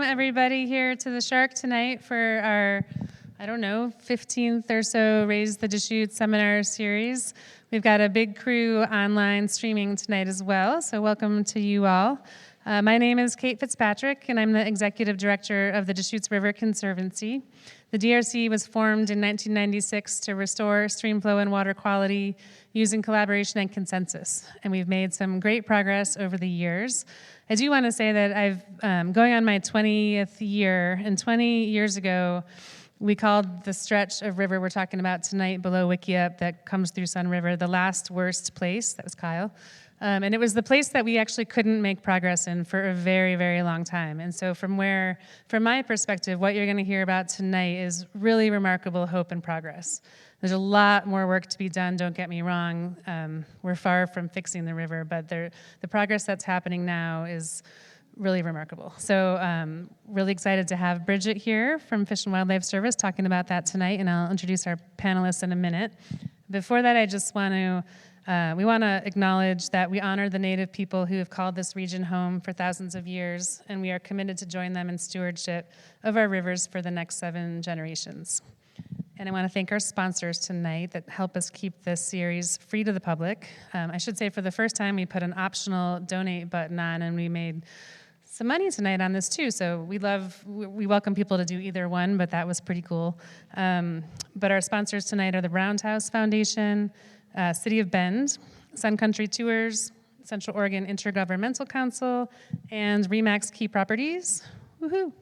welcome everybody here to the Shark tonight for our, 15th or so Raise the Deschutes seminar series. We've got a big crew online streaming tonight as well, so welcome to you all. My name is Kate Fitzpatrick, and I'm the Executive Director of the Deschutes River Conservancy. The DRC was formed in 1996 to restore stream flow and water quality using collaboration and consensus, and we've made some great progress over the years. I do want to say that I've going on my 20th year, and 20 years ago, we called the stretch of river we're talking about tonight below Wickiup that comes through Sun River the last worst place. That was Kyle. And it was the place that we actually couldn't make progress in for a very, very long time. And so from my perspective, what you're going to hear about tonight is really remarkable hope and progress. There's a lot more work to be done, don't get me wrong. We're far from fixing the river, but the progress that's happening now is really remarkable. So really excited to have Bridget here from Fish and Wildlife Service talking about that tonight, and I'll introduce our panelists in a minute. Before that, I just want to we want to acknowledge that we honor the Native people who have called this region home for thousands of years, and we are committed to join them in stewardship of our rivers for the next 7 generations. And I want to thank our sponsors tonight that help us keep this series free to the public. I should say for the first time, we put an optional donate button on, and we made some money tonight on this too, so we welcome people to do either one, but that was pretty cool. But our sponsors tonight are the Roundhouse Foundation, City of Bend, Sun Country Tours, Central Oregon Intergovernmental Council, and Remax Key Properties. Woohoo!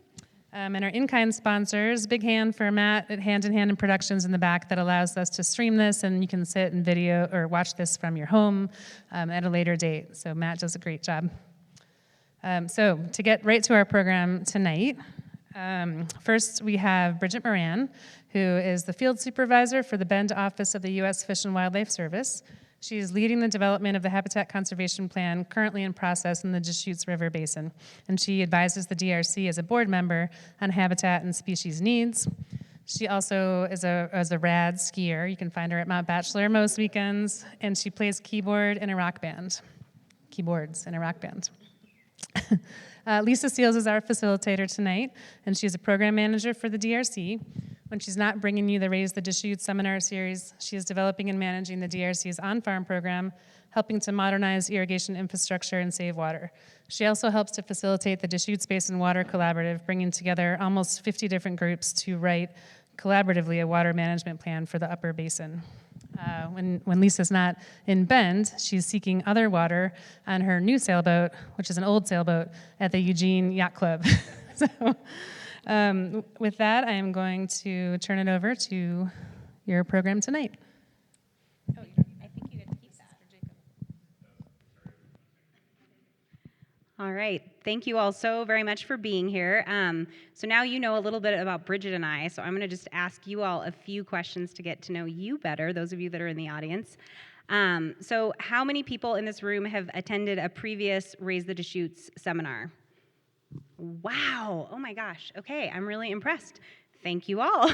And our in-kind sponsors, big hand for Matt at Hand in Hand Productions in the back that allows us to stream this, and you can sit and video or watch this from your home at a later date. So Matt does a great job. So to get right to our program tonight, first we have Bridget Moran, who is the Field Supervisor for the Bend office of the U.S. Fish and Wildlife Service. She is leading the development of the Habitat Conservation Plan currently in process in the Deschutes River Basin, and she advises the DRC as a board member on habitat and species needs. She also is a rad skier. You can find her at Mount Bachelor most weekends, and she plays keyboards in a rock band. Lisa Seals is our facilitator tonight, and she's a program manager for the DRC. When she's not bringing you the Raise the Deschutes seminar series, she is developing and managing the DRC's on-farm program, helping to modernize irrigation infrastructure and save water. She also helps to facilitate the Deschutes Basin Water Collaborative, bringing together almost 50 different groups to write collaboratively a water management plan for the Upper Basin. When Lisa's not in Bend, she's seeking other water on her new sailboat, which is an old sailboat, at the Eugene Yacht Club. So, with that, I am going to turn it over to your program tonight. I think you get to keep that for Jacob. All right. Thank you all so very much for being here. So now you know a little bit about Bridget and I, so I'm going to just ask you all a few questions to get to know you better, those of you that are in the audience. So how many people in this room have attended a previous Raise the Deschutes seminar? Wow. Oh my gosh. Okay. I'm really impressed. Thank you all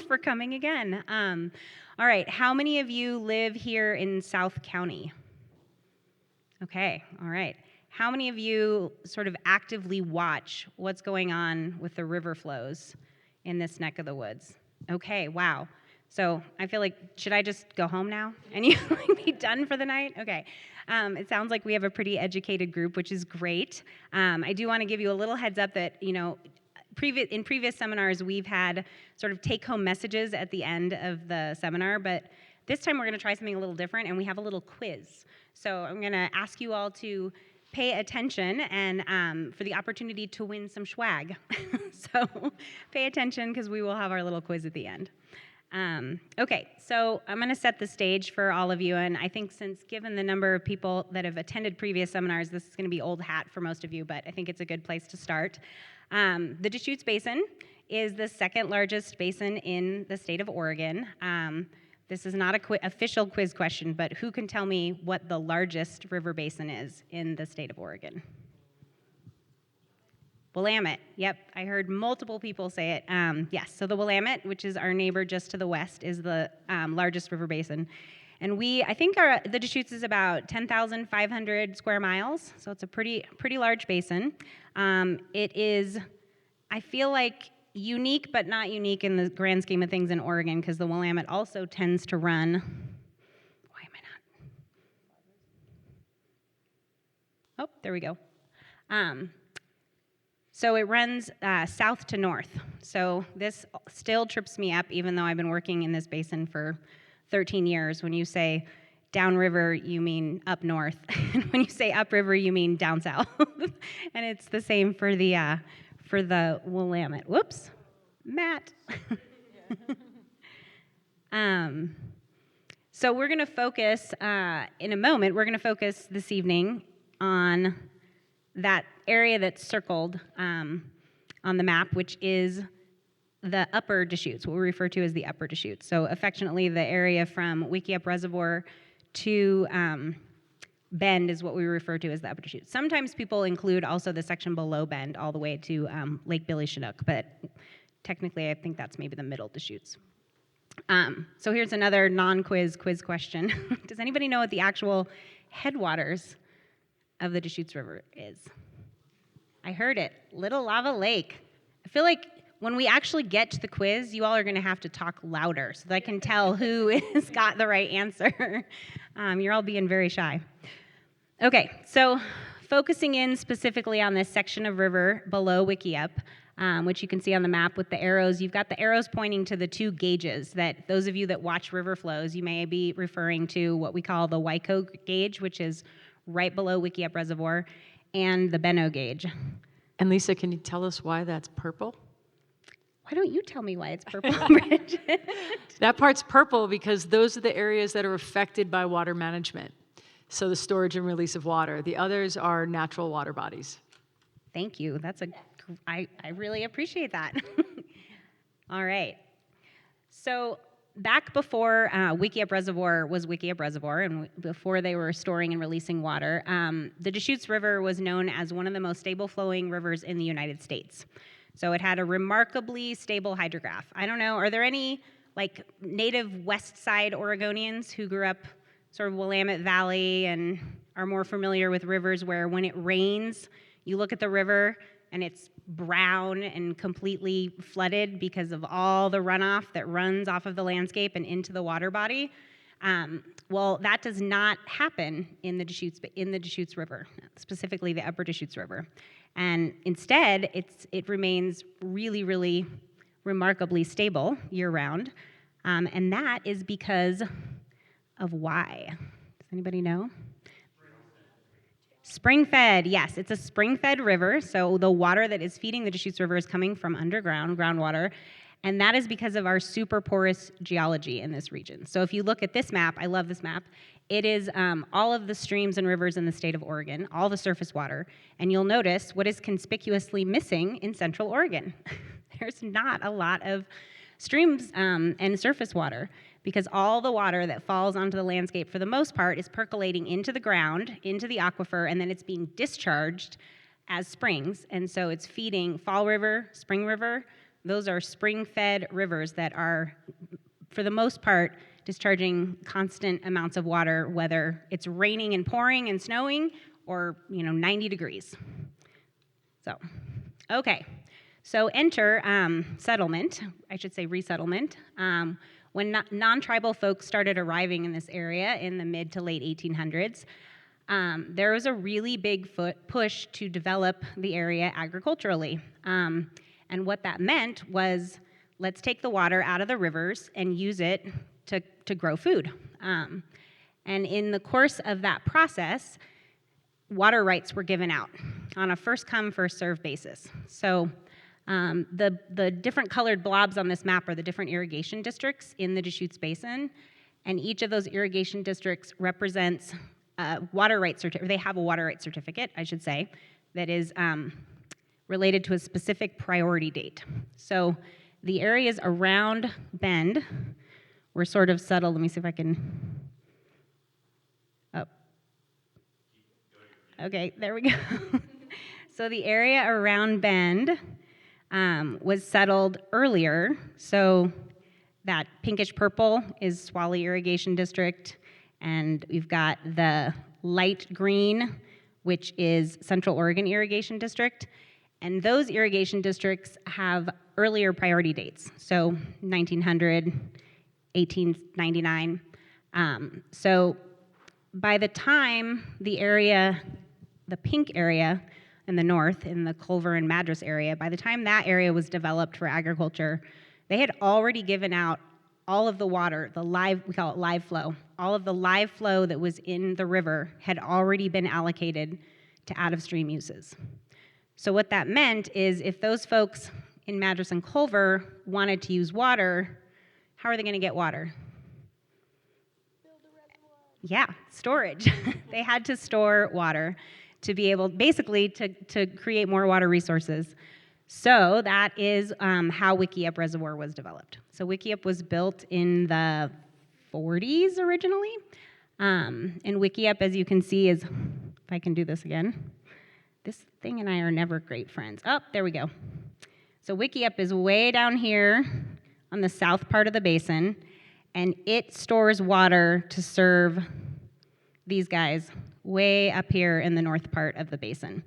for coming again. All right. How many of you live here in South County? Okay. All right. How many of you sort of actively watch what's going on with the river flows in this neck of the woods? Okay. Wow. So I feel like, should I just go home now and you be done for the night? Okay. It sounds like we have a pretty educated group, which is great. I do want to give you a little heads up that, in previous seminars, we've had sort of take-home messages at the end of the seminar, but this time we're going to try something a little different, and we have a little quiz. So I'm going to ask you all to pay attention and for the opportunity to win some swag. So pay attention because we will have our little quiz at the end. Okay, so I'm going to set the stage for all of you, and I think since given the number of people that have attended previous seminars, this is going to be old hat for most of you, but I think it's a good place to start. The Deschutes Basin is the second largest basin in the state of Oregon. This is not an official quiz question, but who can tell me what the largest river basin is in the state of Oregon? Willamette. Yep, I heard multiple people say it. Yes, so the Willamette, which is our neighbor just to the west, is the largest river basin. And I think the Deschutes is about 10,500 square miles, so it's a pretty large basin. It is I feel like unique, but not unique in the grand scheme of things in Oregon, because the Willamette also tends to run. Why am I not? Oh, there we go. So it runs south to north. So this still trips me up, even though I've been working in this basin for 13 years. When you say downriver, you mean up north. And when you say upriver, you mean down south. And it's the same for the Willamette. Whoops, Matt. So we're going to focus, in a moment, we're going to focus this evening on that area that's circled on the map, which is the Upper Deschutes, what we refer to as the Upper Deschutes. So affectionately, the area from Wickiup Reservoir to Bend is what we refer to as the Upper Deschutes. Sometimes people include also the section below Bend all the way to Lake Billy Chinook, but technically I think that's maybe the Middle Deschutes. So here's another non-quiz question. Does anybody know what the actual headwaters of the Deschutes River is? I heard it, Little Lava Lake. I feel like when we actually get to the quiz, you all are going to have to talk louder so that I can tell who has got the right answer. You're all being very shy. Okay, so focusing in specifically on this section of river below Wickiup, which you can see on the map with the arrows. You've got the arrows pointing to the two gauges that those of you that watch river flows, you may be referring to what we call the Wyco gauge, which is right below Wickiup Reservoir, and the Benno gauge. And Lisa, can you tell us why that's purple? Why don't you tell me why it's purple, Bridget? That part's purple because those are the areas that are affected by water management. So the storage and release of water. The others are natural water bodies. Thank you. I really appreciate that. All right. So back before Wickiup Reservoir was Wickiup Reservoir, and before they were storing and releasing water, the Deschutes River was known as one of the most stable flowing rivers in the United States. So it had a remarkably stable hydrograph. I don't know, are there any like native West Side Oregonians who grew up sort of Willamette Valley and are more familiar with rivers where when it rains, you look at the river and it's brown and completely flooded because of all the runoff that runs off of the landscape and into the water body? Well, that does not happen in the Deschutes River, specifically the Upper Deschutes River. And instead, it remains really, really remarkably stable year-round. And that is because of why? Does anybody know? Spring-fed, yes, it's a spring-fed river, so the water that is feeding the Deschutes River is coming from underground, groundwater, and that is because of our super porous geology in this region. So if you look at this map, I love this map, it is all of the streams and rivers in the state of Oregon, all the surface water, and you'll notice what is conspicuously missing in Central Oregon. There's not a lot of streams and surface water, because all the water that falls onto the landscape for the most part is percolating into the ground, into the aquifer, and then it's being discharged as springs. And so it's feeding Fall River, Spring River. Those are spring-fed rivers that are, for the most part, discharging constant amounts of water, whether it's raining and pouring and snowing or 90 degrees. So, okay. So enter settlement, I should say resettlement. When non-tribal folks started arriving in this area in the mid to late 1800s, there was a really big push to develop the area agriculturally. And what that meant was, let's take the water out of the rivers and use it to grow food. And in the course of that process, water rights were given out on a first-come, first-served basis. So the different colored blobs on this map are the different irrigation districts in the Deschutes Basin, and each of those irrigation districts represents a water rights certificate, or they have a water rights certificate, I should say, that is related to a specific priority date. So the areas around Bend were sort of settled. Let me see if I can. Oh. Okay, there we go. So the area around Bend was settled earlier. So that pinkish purple is Swally Irrigation District, and we've got the light green, which is Central Oregon Irrigation District. And those irrigation districts have earlier priority dates, so 1900, 1899. So by the time the area, the pink area in the north, in the Culver and Madras area, by the time that area was developed for agriculture, they had already given out all of the water, we call it live flow, all of the live flow that was in the river had already been allocated to out-of-stream uses. So what that meant is if those folks in Madras and Culver wanted to use water, how are they going to get water? Build a reservoir. Yeah, storage. They had to store water to be able, basically, to create more water resources. So that is how Wickiup Reservoir was developed. So Wickiup was built in the 40s originally. And Wickiup, as you can see, is, if I can do this again, this thing and I are never great friends. Oh, there we go. So Wickiup is way down here on the south part of the basin, and it stores water to serve these guys way up here in the north part of the basin.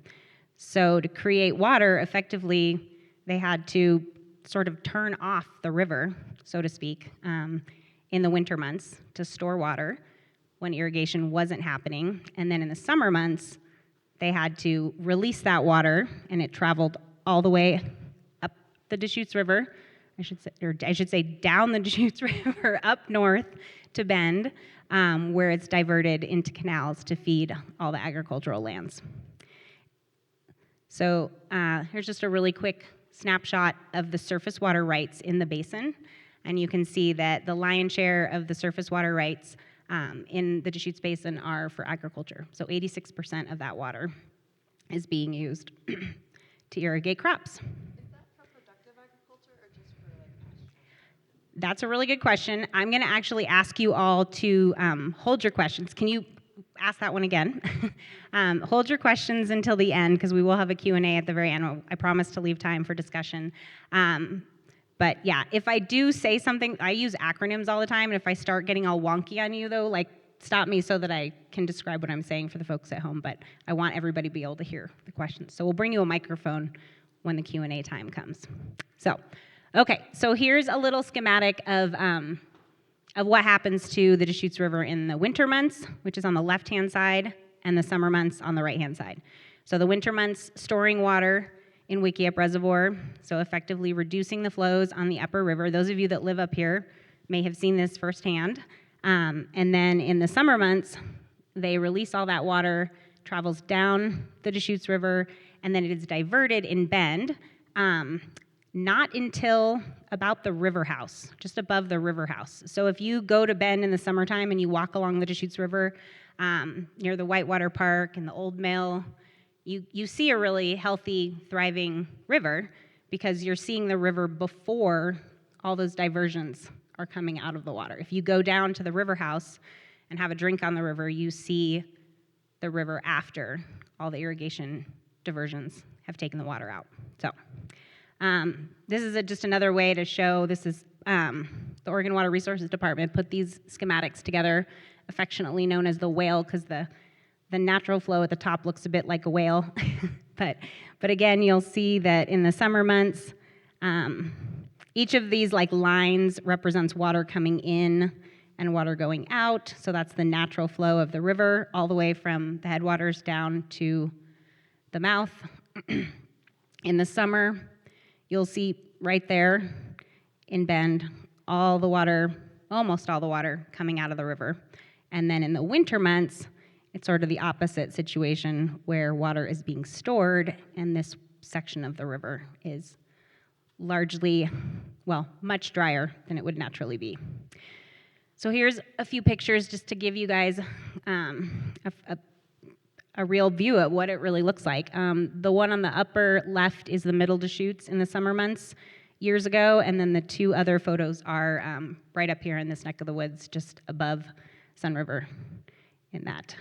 So to create water, effectively, they had to sort of turn off the river, so to speak, in the winter months to store water when irrigation wasn't happening. And then in the summer months, they had to release that water, and it traveled all the way up the Deschutes River, I should say down the Deschutes River up north to Bend, where it's diverted into canals to feed all the agricultural lands. So here's just a really quick snapshot of the surface water rights in the basin. And you can see that the lion's share of the surface water rights in the Deschutes Basin are for agriculture. So 86% of that water is being used to irrigate crops. Is that for productive agriculture or just for like pasture? That's a really good question. I'm going to actually ask you all to hold your questions. Can you ask that one again? Hold your questions until the end because we will have a Q&A at the very end. I promise to leave time for discussion. But yeah, if I do say something, I use acronyms all the time, and if I start getting all wonky on you though, like stop me so that I can describe what I'm saying for the folks at home, but I want everybody to be able to hear the questions. So we'll bring you a microphone when the Q&A time comes. So, okay, so here's a little schematic of what happens to the Deschutes River in the winter months, which is on the left-hand side, and the summer months on the right-hand side. So the winter months storing water in Wickiup Reservoir, so effectively reducing the flows on the upper river. Those of you that live up here may have seen this firsthand. And then in the summer months, they release all that water, travels down the Deschutes River, and then it is diverted in Bend, not until about the river house, just above the river house. So if you go to Bend in the summertime and you walk along the Deschutes River near the Whitewater Park and the Old Mill, you see a really healthy, thriving river because you're seeing the river before all those diversions are coming out of the water. If you go down to the river house and have a drink on the river, you see the river after all the irrigation diversions have taken the water out. So this is just another way to show, this is the Oregon Water Resources Department put these schematics together, affectionately known as the whale, because the natural flow at the top looks a bit like a whale. but again, you'll see that in the summer months, each of these like lines represents water coming in and water going out. So that's the natural flow of the river all the way from the headwaters down to the mouth. In the summer, you'll see right there in Bend all the water, almost all the water coming out of the river. And then in the winter months, it's sort of the opposite situation where water is being stored and this section of the river is largely, well, much drier than it would naturally be. So here's a few pictures just to give you guys a real view of what it really looks like. The one on the upper left is the Middle Deschutes in the summer months years ago, and then the two other photos are right up here in this neck of the woods, just above Sun River in that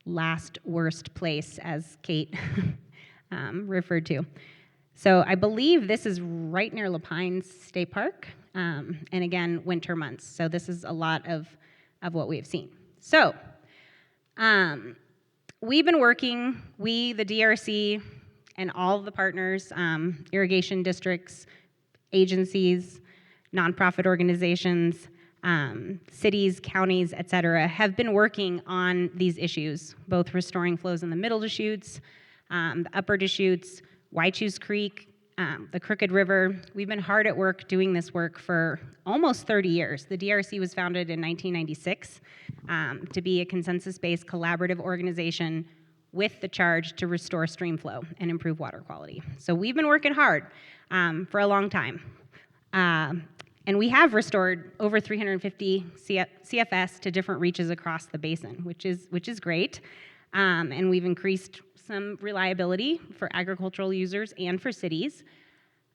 last worst place, as Kate referred to. So I believe this is right near Lapine State Park, and again, winter months. So this is a lot of what we have seen. So we've been working, the DRC, and all of the partners, irrigation districts, agencies, nonprofit organizations, cities, counties, et cetera, have been working on these issues, both restoring flows in the Middle Deschutes, the Upper Deschutes, Waichus Creek, the Crooked River. We've been hard at work doing this work for almost 30 years. The DRC was founded in 1996 to be a consensus-based collaborative organization with the charge to restore stream flow and improve water quality. So we've been working hard for a long time. And we have restored over 350 CFS to different reaches across the basin, which is great. And we've increased some reliability for agricultural users and for cities.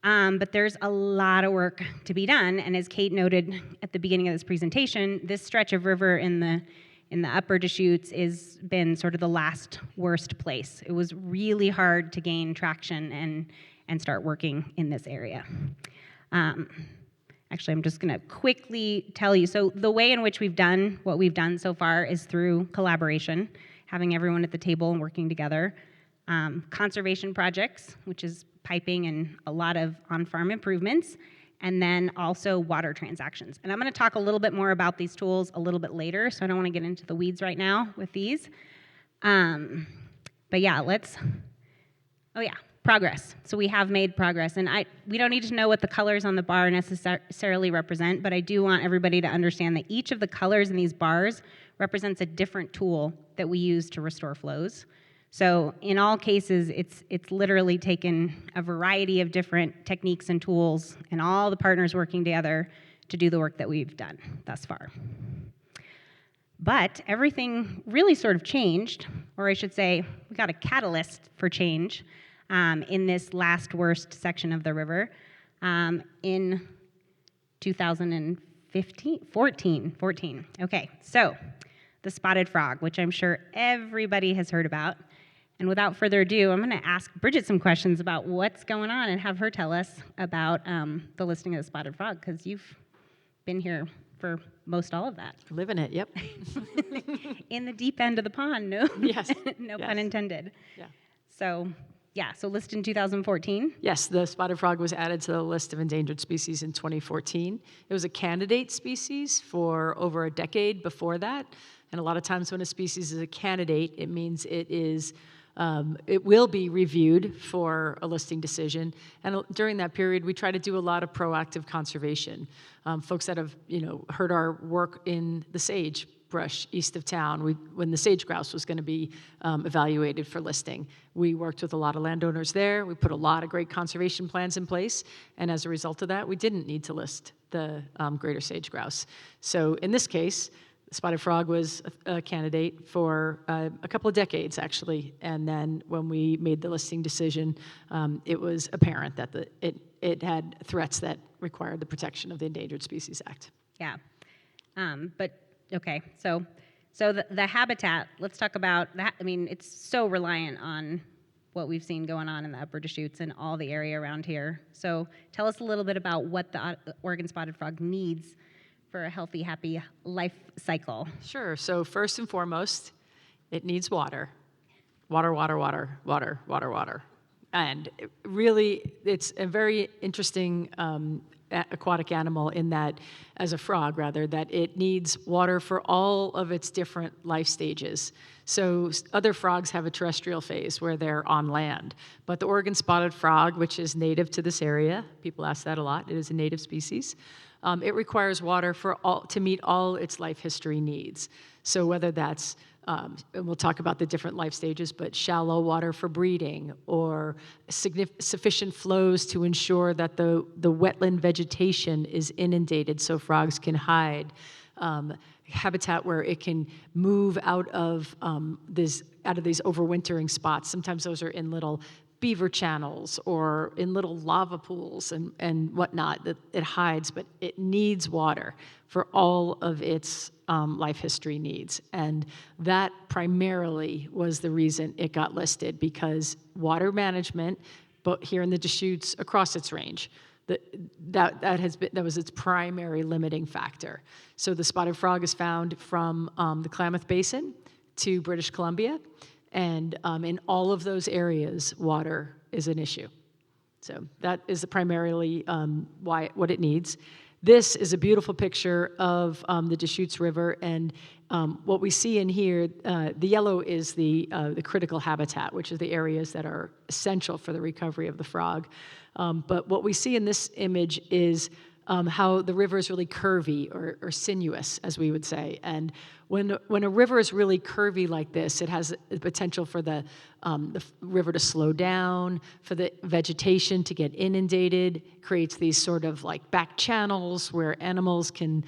But there's a lot of work to be done. And as Kate noted at the beginning of this presentation, this stretch of river in the Upper Deschutes has been sort of the last worst place. It was really hard to gain traction and start working in this area. Actually, I'm just going to quickly tell you. So the way in which we've done what we've done so far is through collaboration, having everyone at the table and working together. Conservation projects, which is piping and a lot of on-farm improvements, and then also water transactions. And I'm going to talk a little bit more about these tools a little bit later, so I don't want to get into the weeds right now with these. But yeah, progress. So we have made progress, and we don't need to know what the colors on the bar necessarily represent, but I do want everybody to understand that each of the colors in these bars represents a different tool that we use to restore flows. So in all cases, it's literally taken a variety of different techniques and tools and all the partners working together to do the work that we've done thus far. But everything really sort of changed, or I should say, we got a catalyst for change in this last worst section of the river in 2014. Okay, so the spotted frog, which I'm sure everybody has heard about. And without further ado, I'm going to ask Bridget some questions about what's going on and have her tell us about the listing of the spotted frog, because you've been here for most all of that. Living it, yep. In the deep end of the pond, no? Yes. No Yes. pun intended. Yeah. So listed in 2014. Yes, the spotted frog was added to the list of endangered species in 2014. It was a candidate species for over a decade before that. And a lot of times when a species is a candidate, it means it will be reviewed for a listing decision. And during that period, we try to do a lot of proactive conservation. Folks that have heard our work in the sagebrush east of town, when the sage grouse was going to be evaluated for listing, we worked with a lot of landowners there. We put a lot of great conservation plans in place. And as a result of that, we didn't need to list the greater sage grouse. So in this case, spotted frog was a candidate for a couple of decades, actually. And then when we made the listing decision, it was apparent that it had threats that required the protection of the Endangered Species Act. Yeah. Okay. So the habitat, let's talk about that. I mean, it's so reliant on what we've seen going on in the Upper Deschutes and all the area around here. So tell us a little bit about what the Oregon spotted frog needs for a healthy, happy life cycle. Sure. So first and foremost, it needs water. Water, water, water, water, water, water. And it's a very interesting aquatic animal in that, as a frog rather, that it needs water for all of its different life stages. So other frogs have a terrestrial phase where they're on land. But the Oregon spotted frog, which is native to this area, people ask that a lot, it is a native species, it requires water to meet all its life history needs. So whether that's, and we'll talk about the different life stages, but shallow water for breeding, or sufficient flows to ensure that the wetland vegetation is inundated so frogs can hide, habitat where it can move out of these overwintering spots. Sometimes those are in little beaver channels or in little lava pools and whatnot that it hides, but it needs water for all of its life history needs. And that primarily was the reason it got listed, because water management, but here in the Deschutes across its range, that was its primary limiting factor. So the spotted frog is found from the Klamath Basin to British Columbia. And in all of those areas, water is an issue. So that is primarily what it needs. This is a beautiful picture of the Deschutes River, and what we see in here, the yellow is the critical habitat, which is the areas that are essential for the recovery of the frog. But what we see in this image is how the river is really curvy or sinuous, as we would say. And when a river is really curvy like this, it has the potential for the river to slow down, for the vegetation to get inundated, creates these sort of like back channels where animals can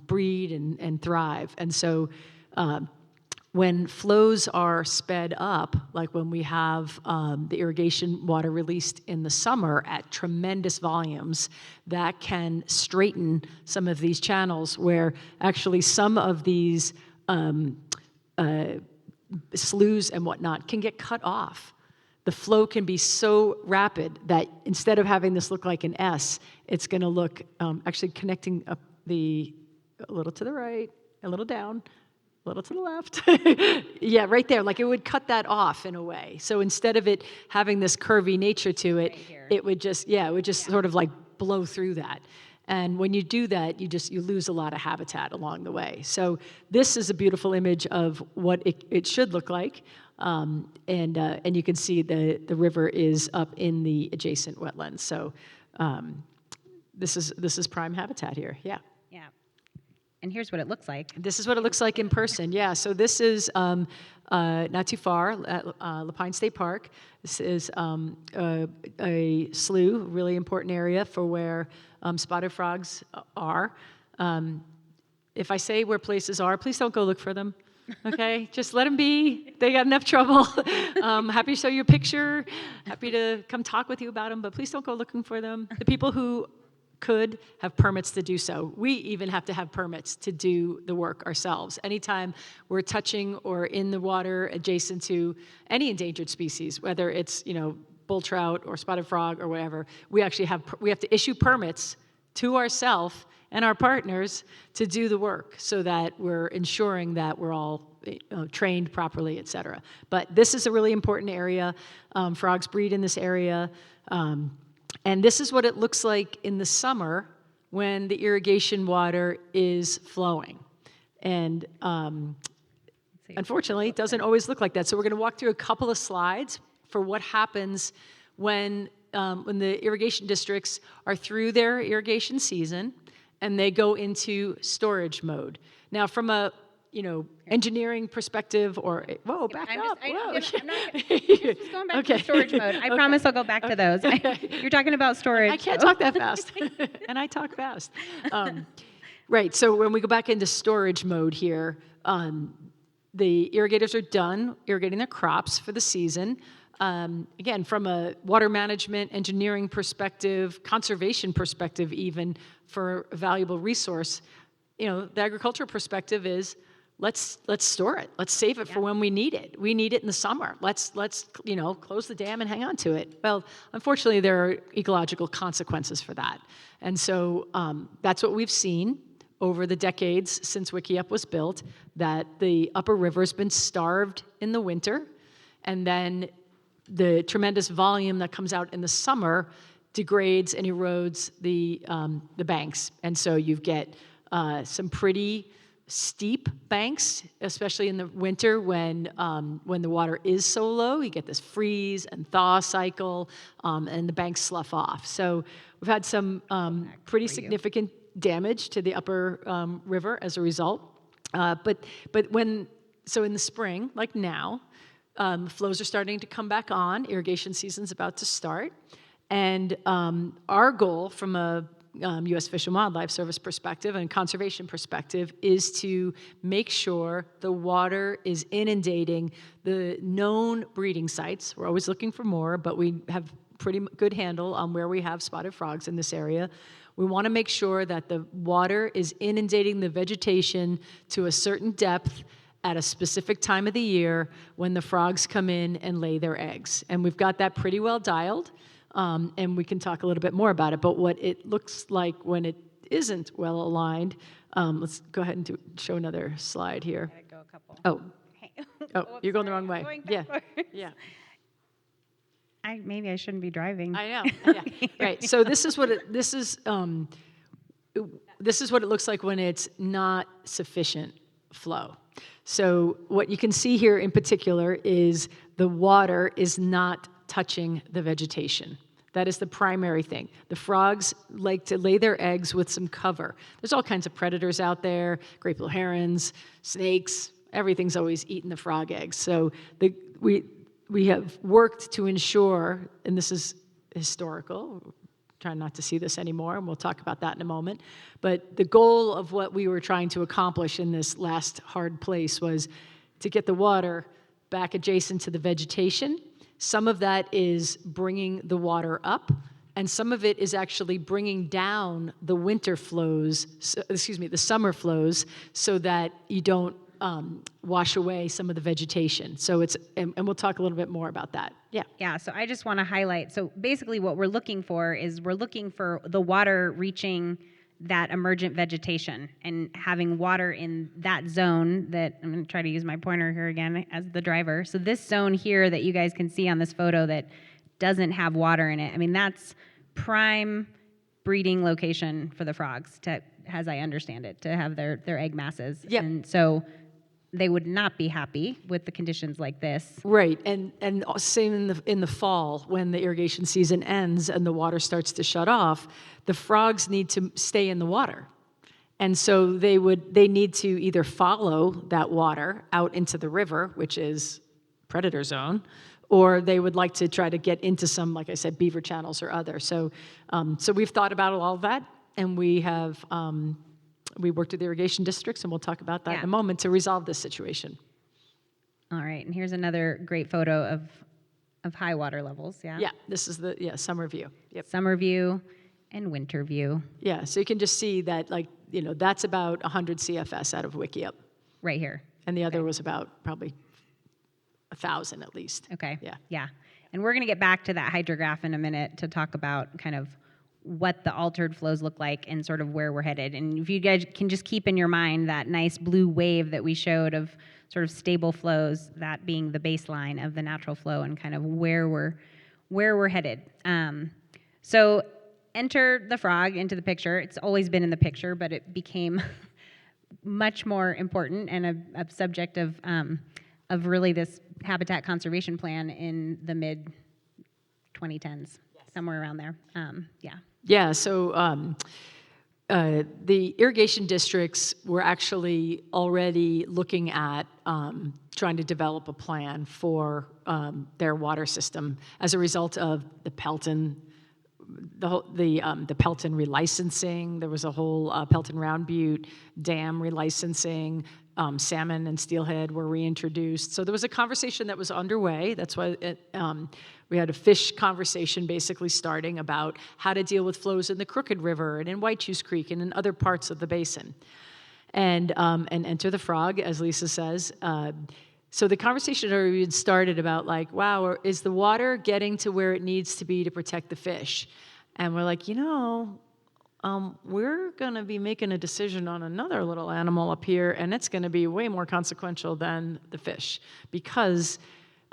breed and thrive. And so when flows are sped up, like when we have the irrigation water released in the summer at tremendous volumes, that can straighten some of these channels where actually some of these sloughs and whatnot can get cut off. The flow can be so rapid that instead of having this look like an S, it's going to look actually connecting up a little to the right, a little down, a little to the left. Yeah, right there. Like it would cut that off in a way. So instead of it having this curvy nature to it, it would just sort of like blow through that. And when you do that, you lose a lot of habitat along the way. So this is a beautiful image of what it should look like. And you can see the river is up in the adjacent wetlands. So this is prime habitat here. Yeah. Yeah. And here's what it looks like. This is what it looks like in person. Yeah. So this is not too far at Lapine State Park. This is a slough, really important area for where spotted frogs are. If I say where places are, please don't go look for them. Okay, just let them be. They got enough trouble. Happy to show you a picture. Happy to come talk with you about them, but please don't go looking for them. The people who could have permits to do so. We even have to have permits to do the work ourselves. Anytime we're touching or in the water adjacent to any endangered species, whether it's bull trout or spotted frog or whatever, we have to issue permits to ourselves and our partners to do the work so that we're ensuring that we're all trained properly, et cetera. But this is a really important area. Frogs breed in this area. And this is what it looks like in the summer when the irrigation water is flowing. And unfortunately, it doesn't always look like that. So we're going to walk through a couple of slides for what happens when the irrigation districts are through their irrigation season and they go into storage mode. Now, from a engineering perspective, or back up. I'm just going back to storage mode. I promise I'll go back to those. You're talking about storage. I can't talk that fast, and I talk fast. Right. So when we go back into storage mode here, the irrigators are done irrigating their crops for the season. Again, from a water management, engineering perspective, conservation perspective, even for a valuable resource, the agricultural perspective is let's store it. Let's save it for when we need it. We need it in the summer. Let's close the dam and hang on to it. Well, unfortunately, there are ecological consequences for that, and so that's what we've seen over the decades since WikiUp was built. That the upper river has been starved in the winter, and then the tremendous volume that comes out in the summer degrades and erodes the banks, and so you get some pretty steep banks, especially in the winter when the water is so low. You get this freeze and thaw cycle, and the banks slough off. So we've had some pretty significant damage to the upper river as a result. But in the spring, like now, flows are starting to come back on. Irrigation season's about to start. And our goal from a U.S. Fish and Wildlife Service perspective and conservation perspective is to make sure the water is inundating the known breeding sites. We're always looking for more, but we have pretty good handle on where we have spotted frogs in this area. We want to make sure that the water is inundating the vegetation to a certain depth at a specific time of the year when the frogs come in and lay their eggs. And we've got that pretty well dialed. And we can talk a little bit more about it, but what it looks like when it isn't well aligned, let's go ahead and show another slide here. Go a couple. Oh, you're going the wrong way. Yeah. Maybe I shouldn't be driving. I know. Yeah. Right. So this is what it looks like when it's not sufficient flow. So what you can see here in particular is the water is not touching the vegetation. That is the primary thing. The frogs like to lay their eggs with some cover. There's all kinds of predators out there, great blue herons, snakes, everything's always eating the frog eggs. So we have worked to ensure, and this is historical, trying not to see this anymore, and we'll talk about that in a moment, but the goal of what we were trying to accomplish in this last hard place was to get the water back adjacent to the vegetation. Some of that is bringing the water up, and some of it is actually bringing down the winter flows, the summer flows, so that you don't wash away some of the vegetation. So and we'll talk a little bit more about that. Yeah. Yeah, so I just want to highlight, so basically what we're looking for is we're looking for the water reaching that emergent vegetation and having water in that zone that, I'm going to try to use my pointer here again as the driver. So this zone here that you guys can see on this photo that doesn't have water in it, I mean, that's prime breeding location for the frogs, as I understand it, to have their egg masses. Yep. And so they would not be happy with the conditions like this. Right, and same in the fall when the irrigation season ends and the water starts to shut off, the frogs need to stay in the water, and so they need to either follow that water out into the river, which is predator zone, or they would like to try to get into some, like I said, beaver channels or other. So we've thought about all of that, and we have. We worked with the irrigation districts, and we'll talk about that in a moment to resolve this situation. All right, and here's another great photo of high water levels, yeah? Yeah, this is the summer view. Yep. Summer view and winter view. Yeah, so you can just see that, that's about 100 CFS out of Wickiup. Right here. And the other was about probably 1,000 at least. Okay. Yeah. And we're going to get back to that hydrograph in a minute to talk about kind of what the altered flows look like and sort of where we're headed. And if you guys can just keep in your mind that nice blue wave that we showed of sort of stable flows, that being the baseline of the natural flow and kind of where we're headed. So enter the frog into the picture. It's always been in the picture, but it became much more important and a subject of really this habitat conservation plan in the mid 2010s, somewhere around there. Yeah, so the irrigation districts were actually already looking at trying to develop a plan for their water system as a result of the Pelton, the Pelton relicensing. There was a whole Pelton Round Butte Dam relicensing. Salmon and steelhead were reintroduced. So there was a conversation that was underway. That's why we had a fish conversation basically starting about how to deal with flows in the Crooked River and in Whitechoose Creek and in other parts of the basin. And enter the frog, as Lisa says. So the conversation already started about wow, is the water getting to where it needs to be to protect the fish? And we're like, we're going to be making a decision on another little animal up here, and it's going to be way more consequential than the fish. Because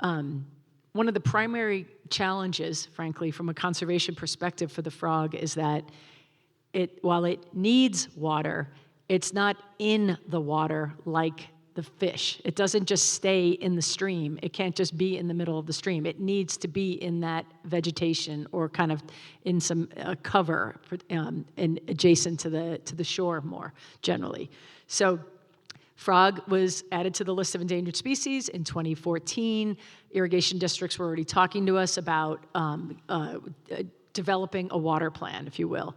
one of the primary challenges, frankly, from a conservation perspective for the frog is that while it needs water, it's not in the water like the fish. It doesn't just stay in the stream. It can't just be in the middle of the stream. It needs to be in that vegetation or kind of in some cover and adjacent to the shore more generally. So frog was added to the list of endangered species in 2014. Irrigation districts were already talking to us about developing a water plan, if you will.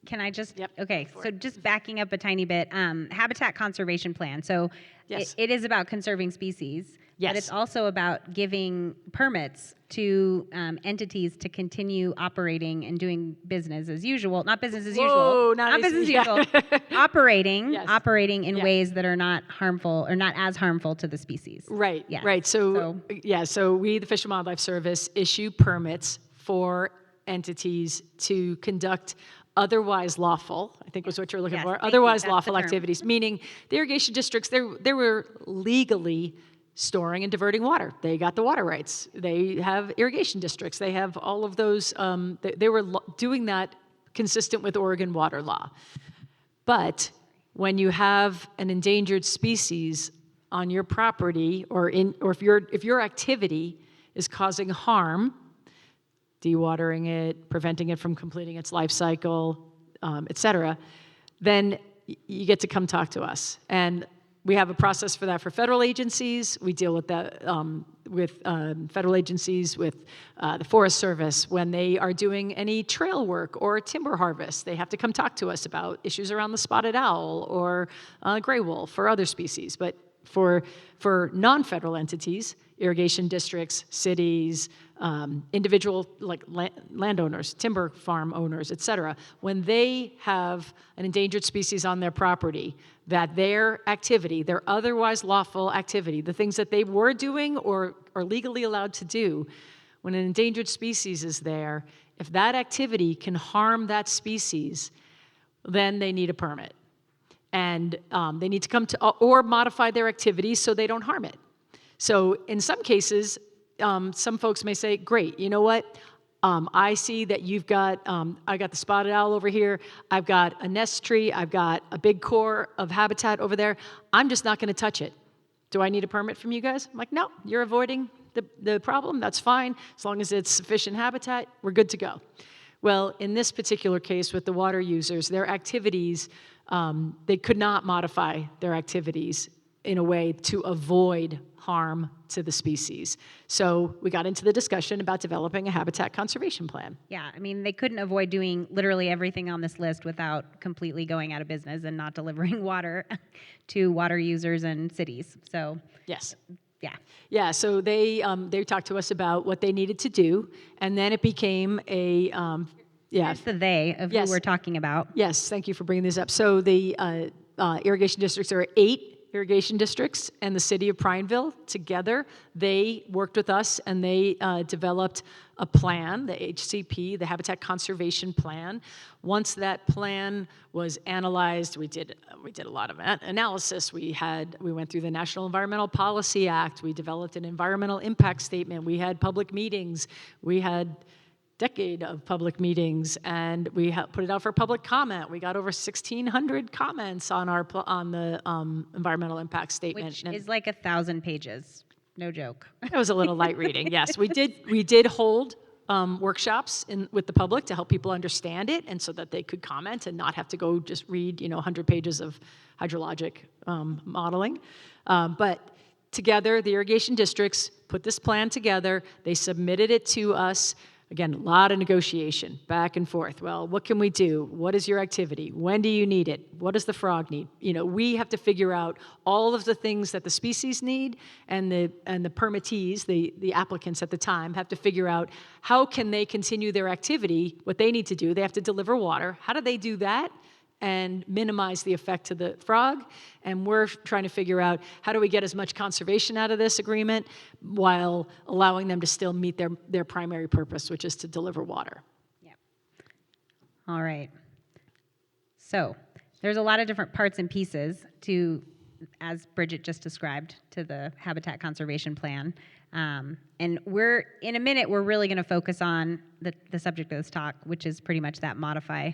Can I just, Yep, okay, so just backing up a tiny bit, habitat conservation plan. So Yes. it is about conserving species, Yes. but it's also about giving permits to entities to continue operating and doing business as usual. Not business as Whoa, usual. not business as as- usual. Operating in Yeah. ways that are not harmful or not as harmful to the species. Right, Yes. right. So we, the Fish and Wildlife Service, issue permits for entities to conduct otherwise lawful, I think was what you're looking Yes, for, thank you. otherwise That's the lawful term. activities, meaning the irrigation districts, they were legally storing and diverting water. They got the water rights. They have irrigation districts. They have all of those. They were doing that consistent with Oregon water law. But when you have an endangered species on your property, or if your activity is causing harm, dewatering it, preventing it from completing its life cycle, et cetera, then you get to come talk to us. And we have a process for that for federal agencies. We deal with that with federal agencies, with the Forest Service. When they are doing any trail work or timber harvest, they have to come talk to us about issues around the spotted owl or gray wolf or other species. But for non-federal entities, irrigation districts, cities, individual landowners, timber farm owners, et cetera, when they have an endangered species on their property, that their activity, their otherwise lawful activity, the things that they were doing or are legally allowed to do, when an endangered species is there, if that activity can harm that species, then they need a permit. And they need to come to, or modify their activities so they don't harm it. So in some cases, some folks may say, great, you know what? I see that you've got, I got the spotted owl over here. I've got a nest tree. I've got a big core of habitat over there. I'm just not going to touch it. Do I need a permit from you guys? I'm like, no, you're avoiding the problem. That's fine. As long as it's sufficient habitat, we're good to go. Well, in this particular case with the water users, their activities, they could not modify their activities in a way to avoid harm to the species. So we got into the discussion about developing a habitat conservation plan. Yeah, I mean, they couldn't avoid doing literally everything on this list without completely going out of business and not delivering water to water users and cities. So Yes. yeah. Yeah, so they talked to us about what they needed to do, and then it became a, That's the they of Yes. who we're talking about. Yes, thank you for bringing this up. So the irrigation districts, there are 8 irrigation districts, and the city of Prineville together, they worked with us and they developed a plan, the HCP, the Habitat Conservation Plan. Once that plan was analyzed, we did a lot of analysis. We went through the National Environmental Policy Act. We developed an environmental impact statement. We had public meetings. We had decade of public meetings, and we put it out for public comment. We got over 1,600 comments on the environmental impact statement. Which is like 1,000 pages. No joke. It was a little light reading. Yes, we did hold workshops with the public to help people understand it, and so that they could comment and not have to go just read 100 pages of hydrologic modeling. But together, the irrigation districts put this plan together. They submitted it to us. Again, a lot of negotiation, back and forth. Well, what can we do? What is your activity? When do you need it? What does the frog need? We have to figure out all of the things that the species need, and the permittees, the applicants at the time, have to figure out how can they continue their activity, what they need to do. They have to deliver water. How do they do that and minimize the effect to the frog? And we're trying to figure out how do we get as much conservation out of this agreement while allowing them to still meet their primary purpose, which is to deliver water. Yep. All right. So there's a lot of different parts and pieces to, as Bridget just described, to the Habitat Conservation Plan. And in a minute, we're really going to focus on the subject of this talk, which is pretty much that modify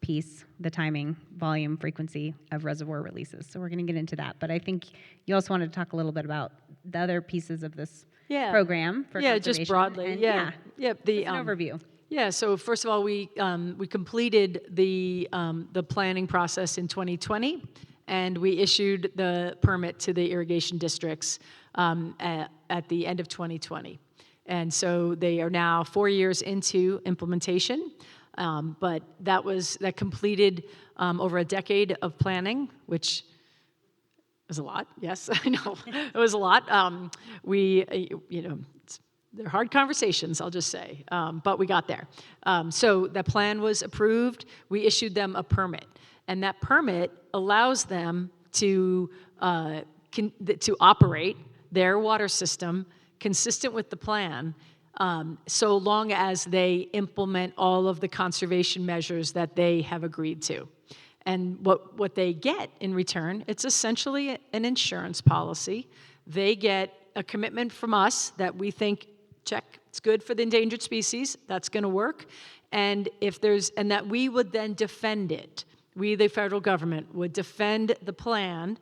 piece, the timing, volume, frequency of reservoir releases. So we're going to get into that. But I think you also wanted to talk a little bit about the other pieces of this program for conservation. Just broadly. And The just an overview. Yeah. So first of all, we completed the planning process in 2020, and we issued the permit to the irrigation districts at the end of 2020. And so they are now 4 years into implementation. But that completed over a decade of planning, which was a lot. Yes, I know it was a lot. They're hard conversations, I'll just say, but we got there. So the plan was approved. We issued them a permit, and that permit allows them to operate their water system consistent with the plan. So long as they implement all of the conservation measures that they have agreed to. And what they get in return, it's essentially an insurance policy. They get a commitment from us that we think, check, it's good for the endangered species, that's going to work. And that we would then defend it. We, the federal government, would defend the plan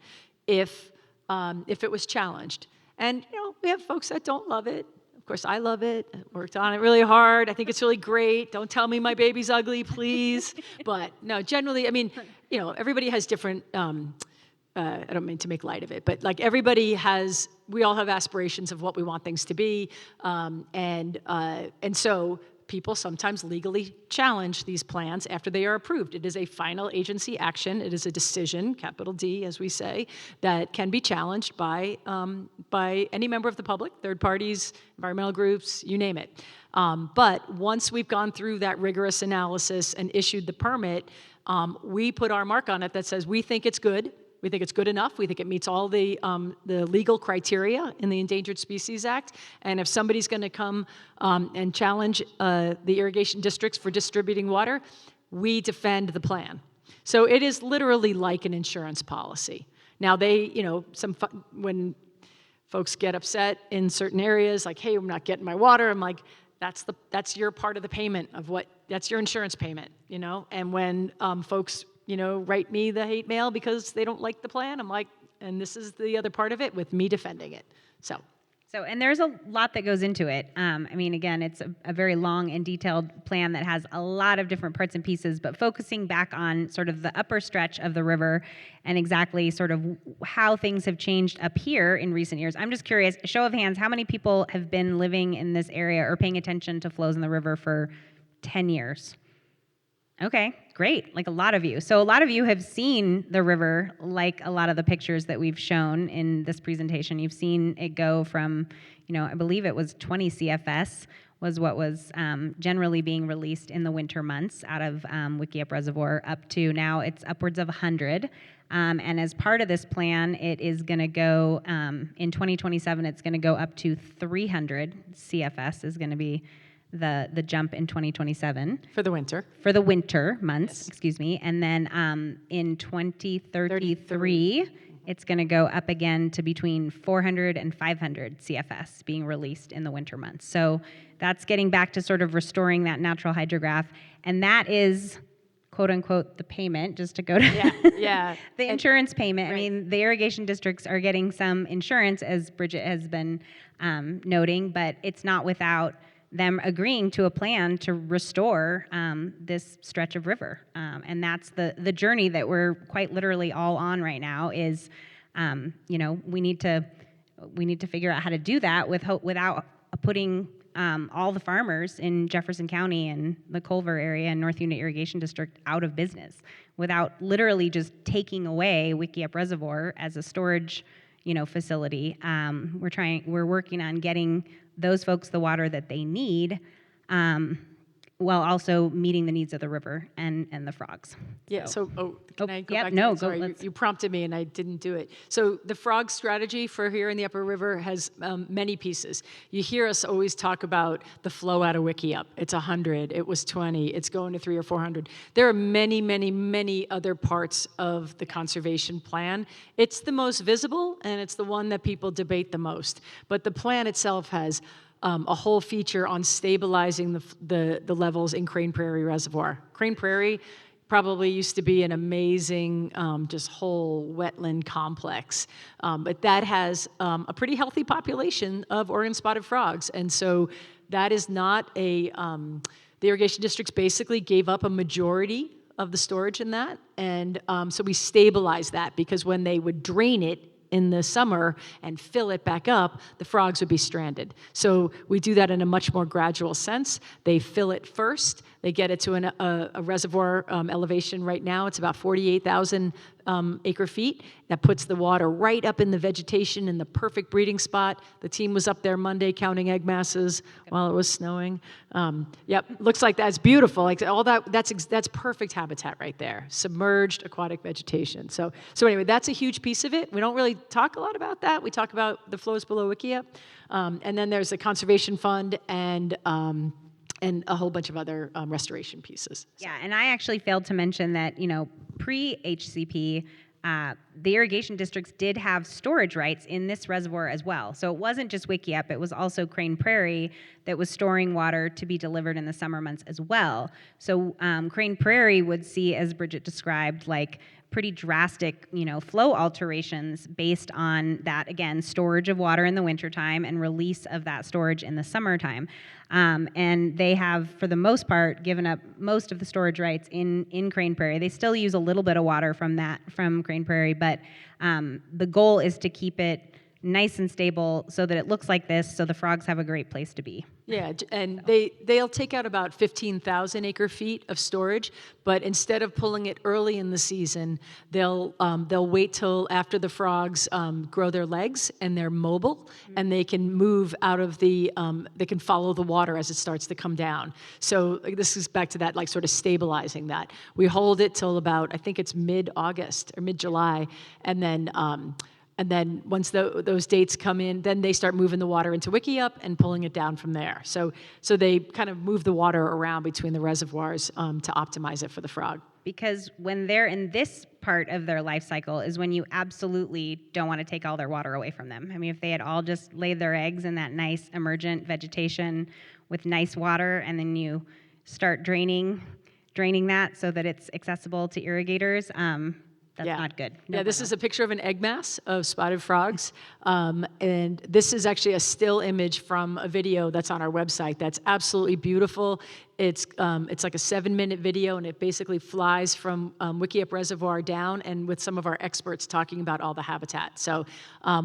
if it was challenged. And we have folks that don't love it. Of course, I love it. I worked on it really hard. I think it's really great. Don't tell me my baby's ugly, please. But no, generally, I mean, everybody has different. I don't mean to make light of it, but like we all have aspirations of what we want things to be, and so people sometimes legally challenge these plans after they are approved. It is a final agency action. It is a decision, capital D, as we say, that can be challenged by any member of the public, third parties, environmental groups, you name it. But once we've gone through that rigorous analysis and issued the permit, we put our mark on it that says we think it's good. We think it's good enough. We think it meets all the legal criteria in the Endangered Species Act. And if somebody's going to come and challenge the irrigation districts for distributing water, we defend the plan. So it is literally like an insurance policy. Now when folks get upset in certain areas, like, hey, I'm not getting my water, I'm like, that's your part of the payment that's your insurance payment, And when folks write me the hate mail because they don't like the plan, I'm like, and this is the other part of it with me defending it. So, and there's a lot that goes into it. I mean, again, it's a very long and detailed plan that has a lot of different parts and pieces, but focusing back on sort of the upper stretch of the river and exactly sort of how things have changed up here in recent years. I'm just curious, show of hands, how many people have been living in this area or paying attention to flows in the river for 10 years? Okay, great. Like a lot of you. So a lot of you have seen the river, like a lot of the pictures that we've shown in this presentation. You've seen it go from, I believe it was 20 CFS was what was generally being released in the winter months out of Wickiup Reservoir up to now it's upwards of 100. And as part of this plan, it is going to go, in 2027, it's going to go up to 300 CFS is going to be the jump in 2027. For the winter. For the winter months, Yes. excuse me. And then in 2033, it's going to go up again to between 400 and 500 CFS being released in the winter months. So that's getting back to sort of restoring that natural hydrograph. And that is, quote unquote, the payment, just to go to yeah. the insurance payment. Right. I mean, the irrigation districts are getting some insurance, as Bridget has been noting, but it's not without them agreeing to a plan to restore this stretch of river. And that's the journey that we're quite literally all on right now is, we need to figure out how to do that without putting all the farmers in Jefferson County and the Culver area and North Unit Irrigation District out of business, without literally just taking away Wickiup Reservoir as a storage facility. We're working on getting those folks the water that they need, while also meeting the needs of the river and the frogs. Yeah, can I go back to no, that? Sorry, you prompted me and I didn't do it. So the frog strategy for here in the Upper River has many pieces. You hear us always talk about the flow out of Wickiup. It's 100, it was 20, it's going to 300 or 400. There are many, many, many other parts of the conservation plan. It's the most visible and it's the one that people debate the most. But the plan itself has a whole feature on stabilizing the levels in Crane Prairie Reservoir. Crane Prairie probably used to be an amazing just whole wetland complex, but that has a pretty healthy population of Oregon spotted frogs, and so that is not the irrigation districts basically gave up a majority of the storage in that, and so we stabilized that because when they would drain it in the summer and fill it back up, the frogs would be stranded. So we do that in a much more gradual sense. They fill it first. They get it to a reservoir elevation right now. It's about 48,000 acre feet. That puts the water right up in the vegetation in the perfect breeding spot. The team was up there Monday counting egg masses while it was snowing. Yep, looks like that's beautiful. Like all that's perfect habitat right there. Submerged aquatic vegetation. So anyway, that's a huge piece of it. We don't really talk a lot about that. We talk about the flows below Wickiup. And then there's a conservation fund and a whole bunch of other restoration pieces. Yeah, and I actually failed to mention that, pre-HCP, the irrigation districts did have storage rights in this reservoir as well. So it wasn't just Wickiup, it was also Crane Prairie that was storing water to be delivered in the summer months as well. So Crane Prairie would see, as Bridget described, like pretty drastic, flow alterations based on that, again, storage of water in the wintertime and release of that storage in the summertime. And they have, for the most part, given up most of the storage rights in Crane Prairie. They still use a little bit of water from Crane Prairie, but the goal is to keep it nice and stable so that it looks like this, so the frogs have a great place to be. Yeah, and they'll take out about 15,000 acre feet of storage, but instead of pulling it early in the season, they'll wait till after the frogs grow their legs and they're mobile, and they can move out of they can follow the water as it starts to come down. So this is back to that, like sort of stabilizing that. We hold it till about, I think it's mid-August or mid-July, and then once those dates come in, then they start moving the water into Wickiup and pulling it down from there. So they kind of move the water around between the reservoirs to optimize it for the frog. Because when they're in this part of their life cycle is when you absolutely don't want to take all their water away from them. I mean, if they had all just laid their eggs in that nice emergent vegetation with nice water, and then you start draining that so that it's accessible to irrigators, that's not good. Yeah, this is a picture of an egg mass of spotted frogs. And this is actually a still image from a video that's on our website that's absolutely beautiful. It's like a 7-minute video, and it basically flies from Wickiup Reservoir down, and with some of our experts talking about all the habitat. So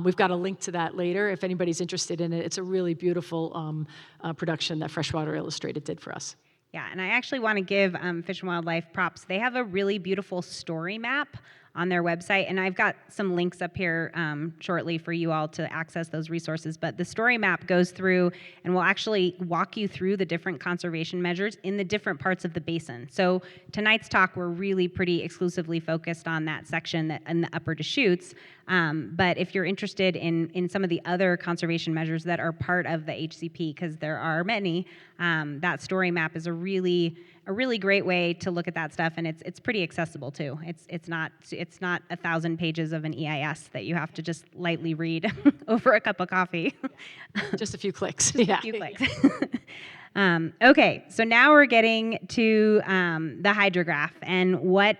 we've got a link to that later if anybody's interested in it. It's a really beautiful production that Freshwater Illustrated did for us. Yeah, and I actually want to give Fish and Wildlife props. They have a really beautiful story map on their website, and I've got some links up here shortly for you all to access those resources. But the story map goes through and will actually walk you through the different conservation measures in the different parts of the basin. So tonight's talk, we're really pretty exclusively focused on that section in the Upper Deschutes. But if you're interested in some of the other conservation measures that are part of the HCP, because there are many, that story map is a really great way to look at that stuff, and it's pretty accessible too. It's not 1,000 pages of an EIS that you have to just lightly read over a cup of coffee. Just a few clicks. A few clicks. Okay, so now we're getting to the hydrograph and what.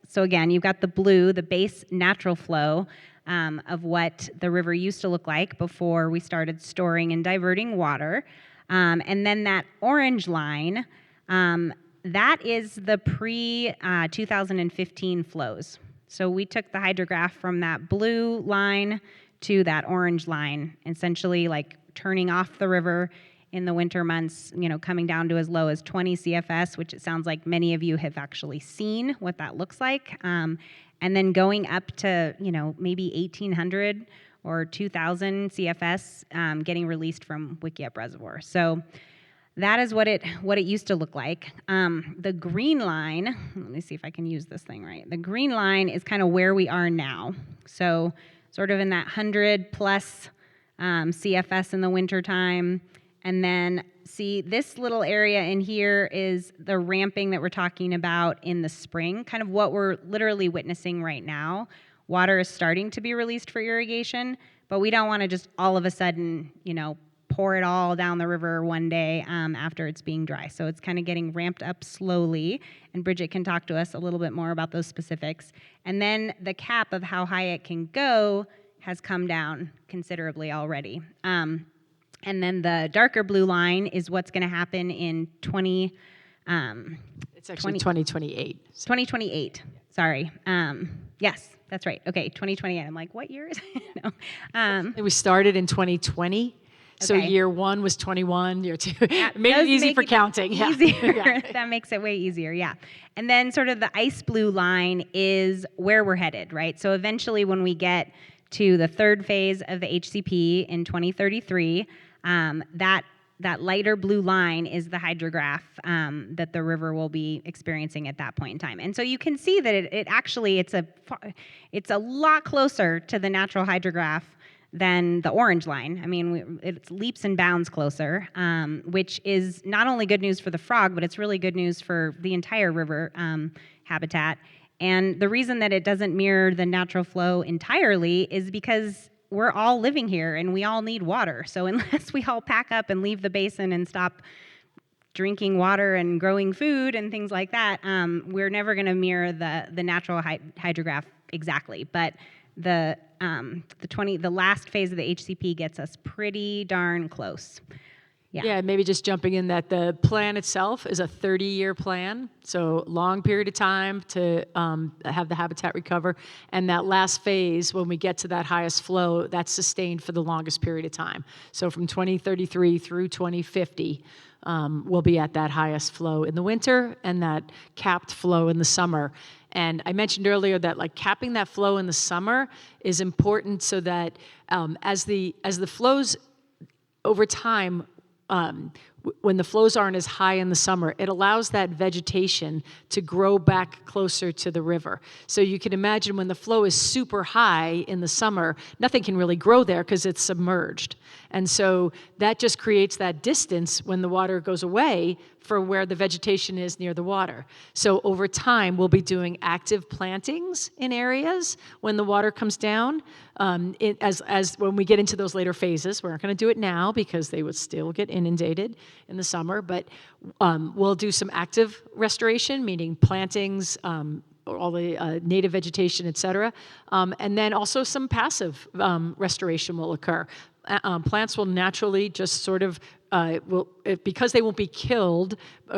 So again, you've got the blue, the base natural flow of what the river used to look like before we started storing and diverting water, and then that orange line. That is the pre-2015 flows. So we took the hydrograph from that blue line to that orange line, essentially like turning off the river in the winter months, coming down to as low as 20 CFS, which it sounds like many of you have actually seen what that looks like, and then going up to, maybe 1,800 or 2,000 CFS getting released from Wickiup Reservoir. So that is what it used to look like. The green line, let me see if I can use this thing right. The green line is kind of where we are now. So sort of in that 100 plus CFS in the wintertime. And then see this little area in here is the ramping that we're talking about in the spring, kind of what we're literally witnessing right now. Water is starting to be released for irrigation, but we don't want to just all of a sudden, pour it all down the river one day after it's being dry. So it's kind of getting ramped up slowly, and Bridget can talk to us a little bit more about those specifics. And then the cap of how high it can go has come down considerably already. And then the darker blue line is what's going to happen in It's actually 2028. 2028, sorry. Yes, that's right. Okay, 2028. I'm like, what year is it? No. We started in 2020. So Okay. year 1 was 21, year 2. That Made it does easy make for it counting. Yeah. Easier. Yeah. That makes it way easier, yeah. And then sort of the ice blue line is where we're headed, right? So eventually when we get to the third phase of the HCP in 2033, that lighter blue line is the hydrograph that the river will be experiencing at that point in time. And so you can see that it's a lot closer to the natural hydrograph than the orange line. I mean, it's leaps and bounds closer, which is not only good news for the frog, but it's really good news for the entire river habitat. And the reason that it doesn't mirror the natural flow entirely is because we're all living here and we all need water. So unless we all pack up and leave the basin and stop drinking water and growing food and things like that, we're never going to mirror the natural hydrograph exactly. But the last phase of the HCP gets us pretty darn close. Yeah, maybe just jumping in that the plan itself is a 30-year plan, so long period of time to have the habitat recover. And that last phase, when we get to that highest flow, that's sustained for the longest period of time. So from 2033 through 2050, we'll be at that highest flow in the winter and that capped flow in the summer. And I mentioned earlier that like capping that flow in the summer is important so that as the flows over time, when the flows aren't as high in the summer, it allows that vegetation to grow back closer to the river. So you can imagine when the flow is super high in the summer, nothing can really grow there because it's submerged. And so that just creates that distance when the water goes away for where the vegetation is near the water. So over time, we'll be doing active plantings in areas when the water comes down. As when we get into those later phases, we're not going to do it now because they would still get inundated in the summer, but we'll do some active restoration, meaning plantings, all the native vegetation, et cetera. And then also some passive restoration will occur. Plants will naturally just sort of, because they won't be killed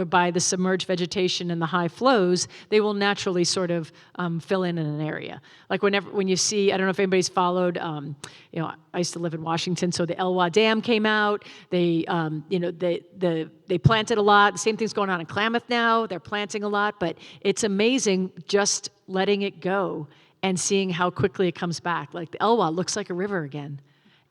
by the submerged vegetation and the high flows, they will naturally sort of fill in an area. Like when you see, I don't know if anybody's followed, I used to live in Washington, so the Elwha Dam came out. They planted a lot. The same thing's going on in Klamath now. They're planting a lot, but it's amazing just letting it go and seeing how quickly it comes back. Like the Elwha looks like a river again.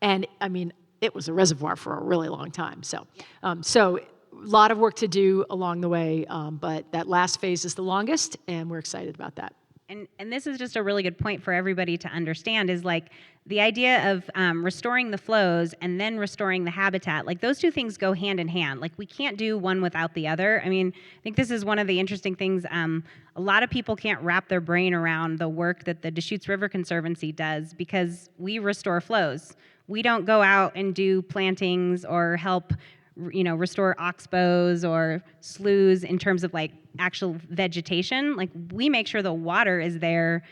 And I mean, it was a reservoir for a really long time. So a lot of work to do along the way, but that last phase is the longest, and we're excited about that. And this is just a really good point for everybody to understand is like the idea of restoring the flows and then restoring the habitat, like those two things go hand in hand. Like we can't do one without the other. I mean, I think this is one of the interesting things. A lot of people can't wrap their brain around the work that the Deschutes River Conservancy does because we restore flows. We don't go out and do plantings or help restore oxbows or sloughs in terms of like actual vegetation. Like we make sure the water is there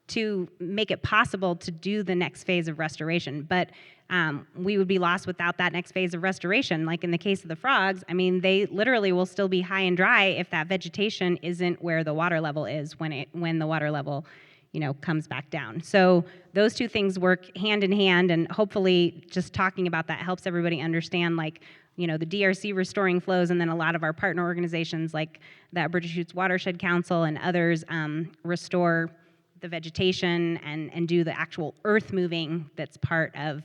to make it possible to do the next phase of restoration. But we would be lost without that next phase of restoration. Like in the case of the frogs, I mean, they literally will still be high and dry if that vegetation isn't where the water level is when the water level comes back down. So those two things work hand in hand, and hopefully just talking about that helps everybody understand the DRC restoring flows, and then a lot of our partner organizations like the Upper Deschutes Watershed Council and others restore the vegetation and do the actual earth moving that's part of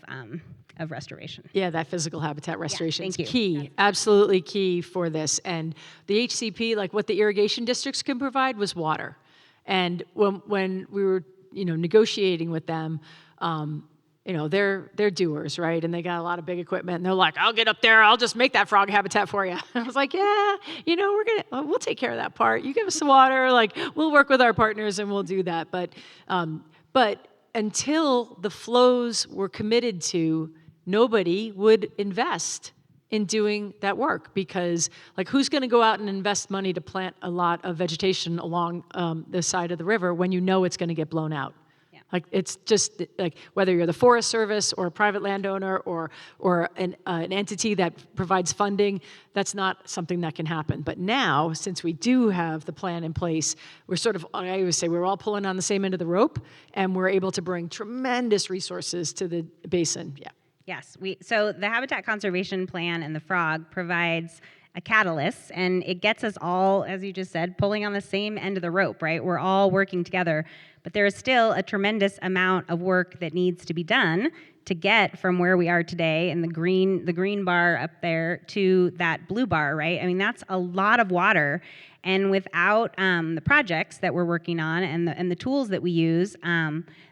restoration. Yeah, that physical habitat restoration is thank you. key, absolutely key for this. And the HCP, like what the irrigation districts can provide was water. And when we were, negotiating with them, they're doers, right? And they got a lot of big equipment, and they're like, "I'll get up there, I'll just make that frog habitat for you." I was like, "Yeah, we'll take care of that part. You give us some water, like we'll work with our partners and we'll do that." But until the flows were committed to, nobody would invest in doing that work because who's going to go out and invest money to plant a lot of vegetation along the side of the river when it's going to get blown out? Yeah. It's just whether you're the Forest Service or a private landowner or an entity that provides funding, that's not something that can happen. But now, since we do have the plan in place, I always say we're all pulling on the same end of the rope, and we're able to bring tremendous resources to the basin. Yeah. Yes, so the Habitat Conservation Plan and the frog provides a catalyst, and it gets us all, as you just said, pulling on the same end of the rope, right? We're all working together, but there is still a tremendous amount of work that needs to be done to get from where we are today and the green bar up there to that blue bar, right? I mean, that's a lot of water, and without the projects that we're working on and the tools that we use,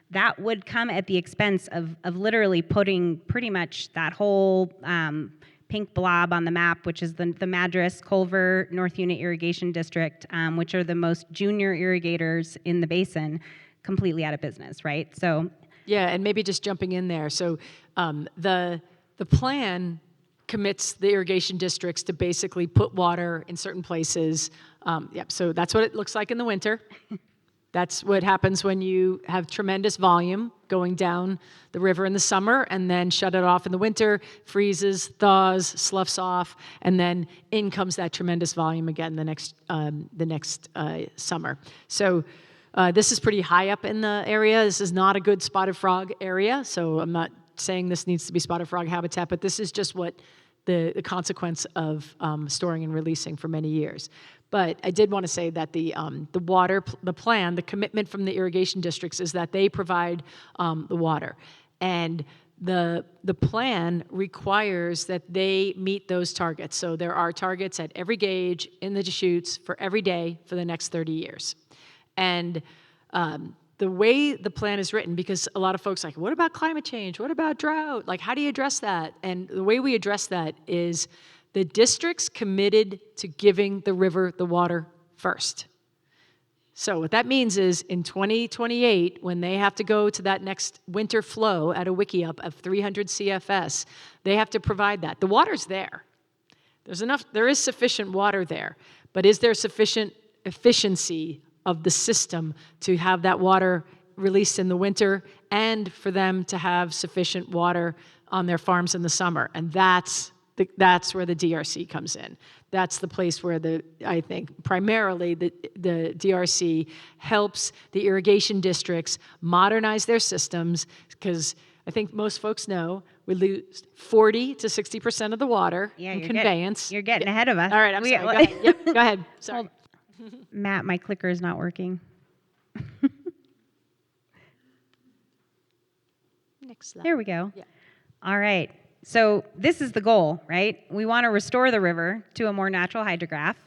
that would come at the expense of literally putting pretty much that whole pink blob on the map, which is the Madras, Culver, North Unit Irrigation District, which are the most junior irrigators in the basin, completely out of business, right? So, Yeah, and maybe just jumping in there. So the plan commits the irrigation districts to basically put water in certain places. So that's what it looks like in the winter. That's what happens when you have tremendous volume going down the river in the summer and then shut it off in the winter, freezes, thaws, sloughs off, and then in comes that tremendous volume again the next summer. So this is pretty high up in the area. This is not a good spotted frog area, so I'm not saying this needs to be spotted frog habitat, but this is just what the consequence of storing and releasing for many years. But I did want to say that the plan, the commitment from the irrigation districts is that they provide the water. And the plan requires that they meet those targets. So there are targets at every gauge in the Deschutes for every day for the next 30 years. And the way the plan is written, because a lot of folks are like, what about climate change? What about drought? Like, how do you address that? And the way we address that is the district's committed to giving the river the water first. So what that means is in 2028, when they have to go to that next winter flow at a wickiup of 300 CFS, they have to provide that. The water's there. There is sufficient water there, but is there sufficient efficiency of the system to have that water released in the winter and for them to have sufficient water on their farms in the summer? And that's where the DRC comes in. That's the place where I think primarily the DRC helps the irrigation districts modernize their systems, because I think most folks know we lose 40 to 60% of the water in conveyance. You're getting ahead of us. All right, I'm sorry. Go ahead. Yep, go ahead. Sorry. Matt, my clicker is not working. Next slide. There we go. Yeah. All right. So this is the goal, right? We want to restore the river to a more natural hydrograph,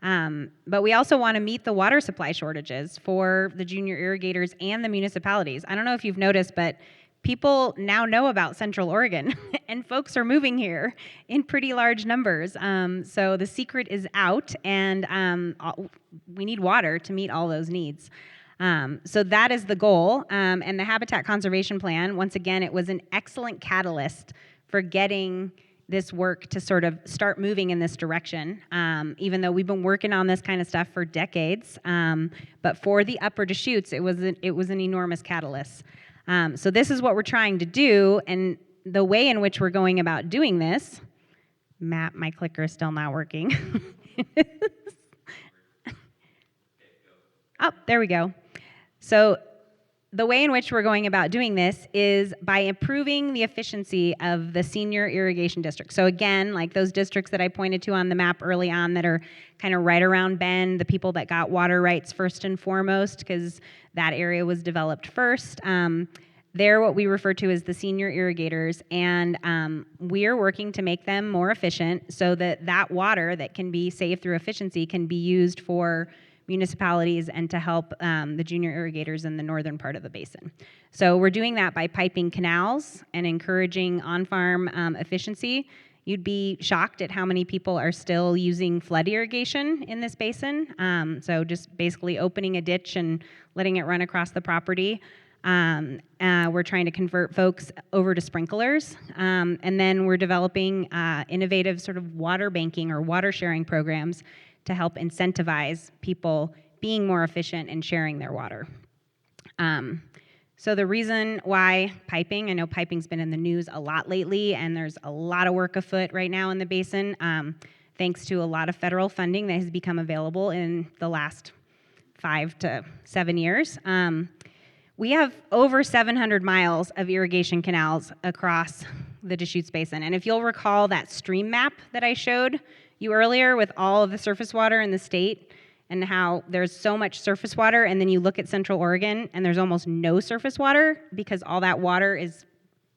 but we also want to meet the water supply shortages for the junior irrigators and the municipalities. I don't know if you've noticed, but people now know about Central Oregon, and folks are moving here in pretty large numbers. So the secret is out, and we need water to meet all those needs. So that is the goal. And the Habitat Conservation Plan, once again, it was an excellent catalyst for getting this work to sort of start moving in this direction, even though we've been working on this kind of stuff for decades. But for the Upper Deschutes, it was an enormous catalyst. So this is what we're trying to do, and the way in which we're going about doing this, Matt, my clicker is still not working. Oh, there we go. So the way in which we're going about doing this is by improving the efficiency of the senior irrigation districts. So again, like those districts that I pointed to on the map early on that are kind of right around Bend, the people that got water rights first and foremost, because that area was developed first. They're what we refer to as the senior irrigators, and we're working to make them more efficient so that that water that can be saved through efficiency can be used for municipalities and to help the junior irrigators in the northern part of the basin. So we're doing that by piping canals and encouraging on-farm efficiency. You'd be shocked at how many people are still using flood irrigation in this basin. So just basically opening a ditch and letting it run across the property. We're trying to convert folks over to sprinklers. And then we're developing innovative sort of water banking or water sharing programs to help incentivize people being more efficient and sharing their water. So the reason why piping, I know piping's been in the news a lot lately, and there's a lot of work afoot right now in the basin, thanks to a lot of federal funding that has become available in the last 5 to 7 years. We have over 700 miles of irrigation canals across the Deschutes Basin. And if you'll recall that stream map that I showed you earlier with all of the surface water in the state and how there's so much surface water, and then you look at Central Oregon and there's almost no surface water because all that water is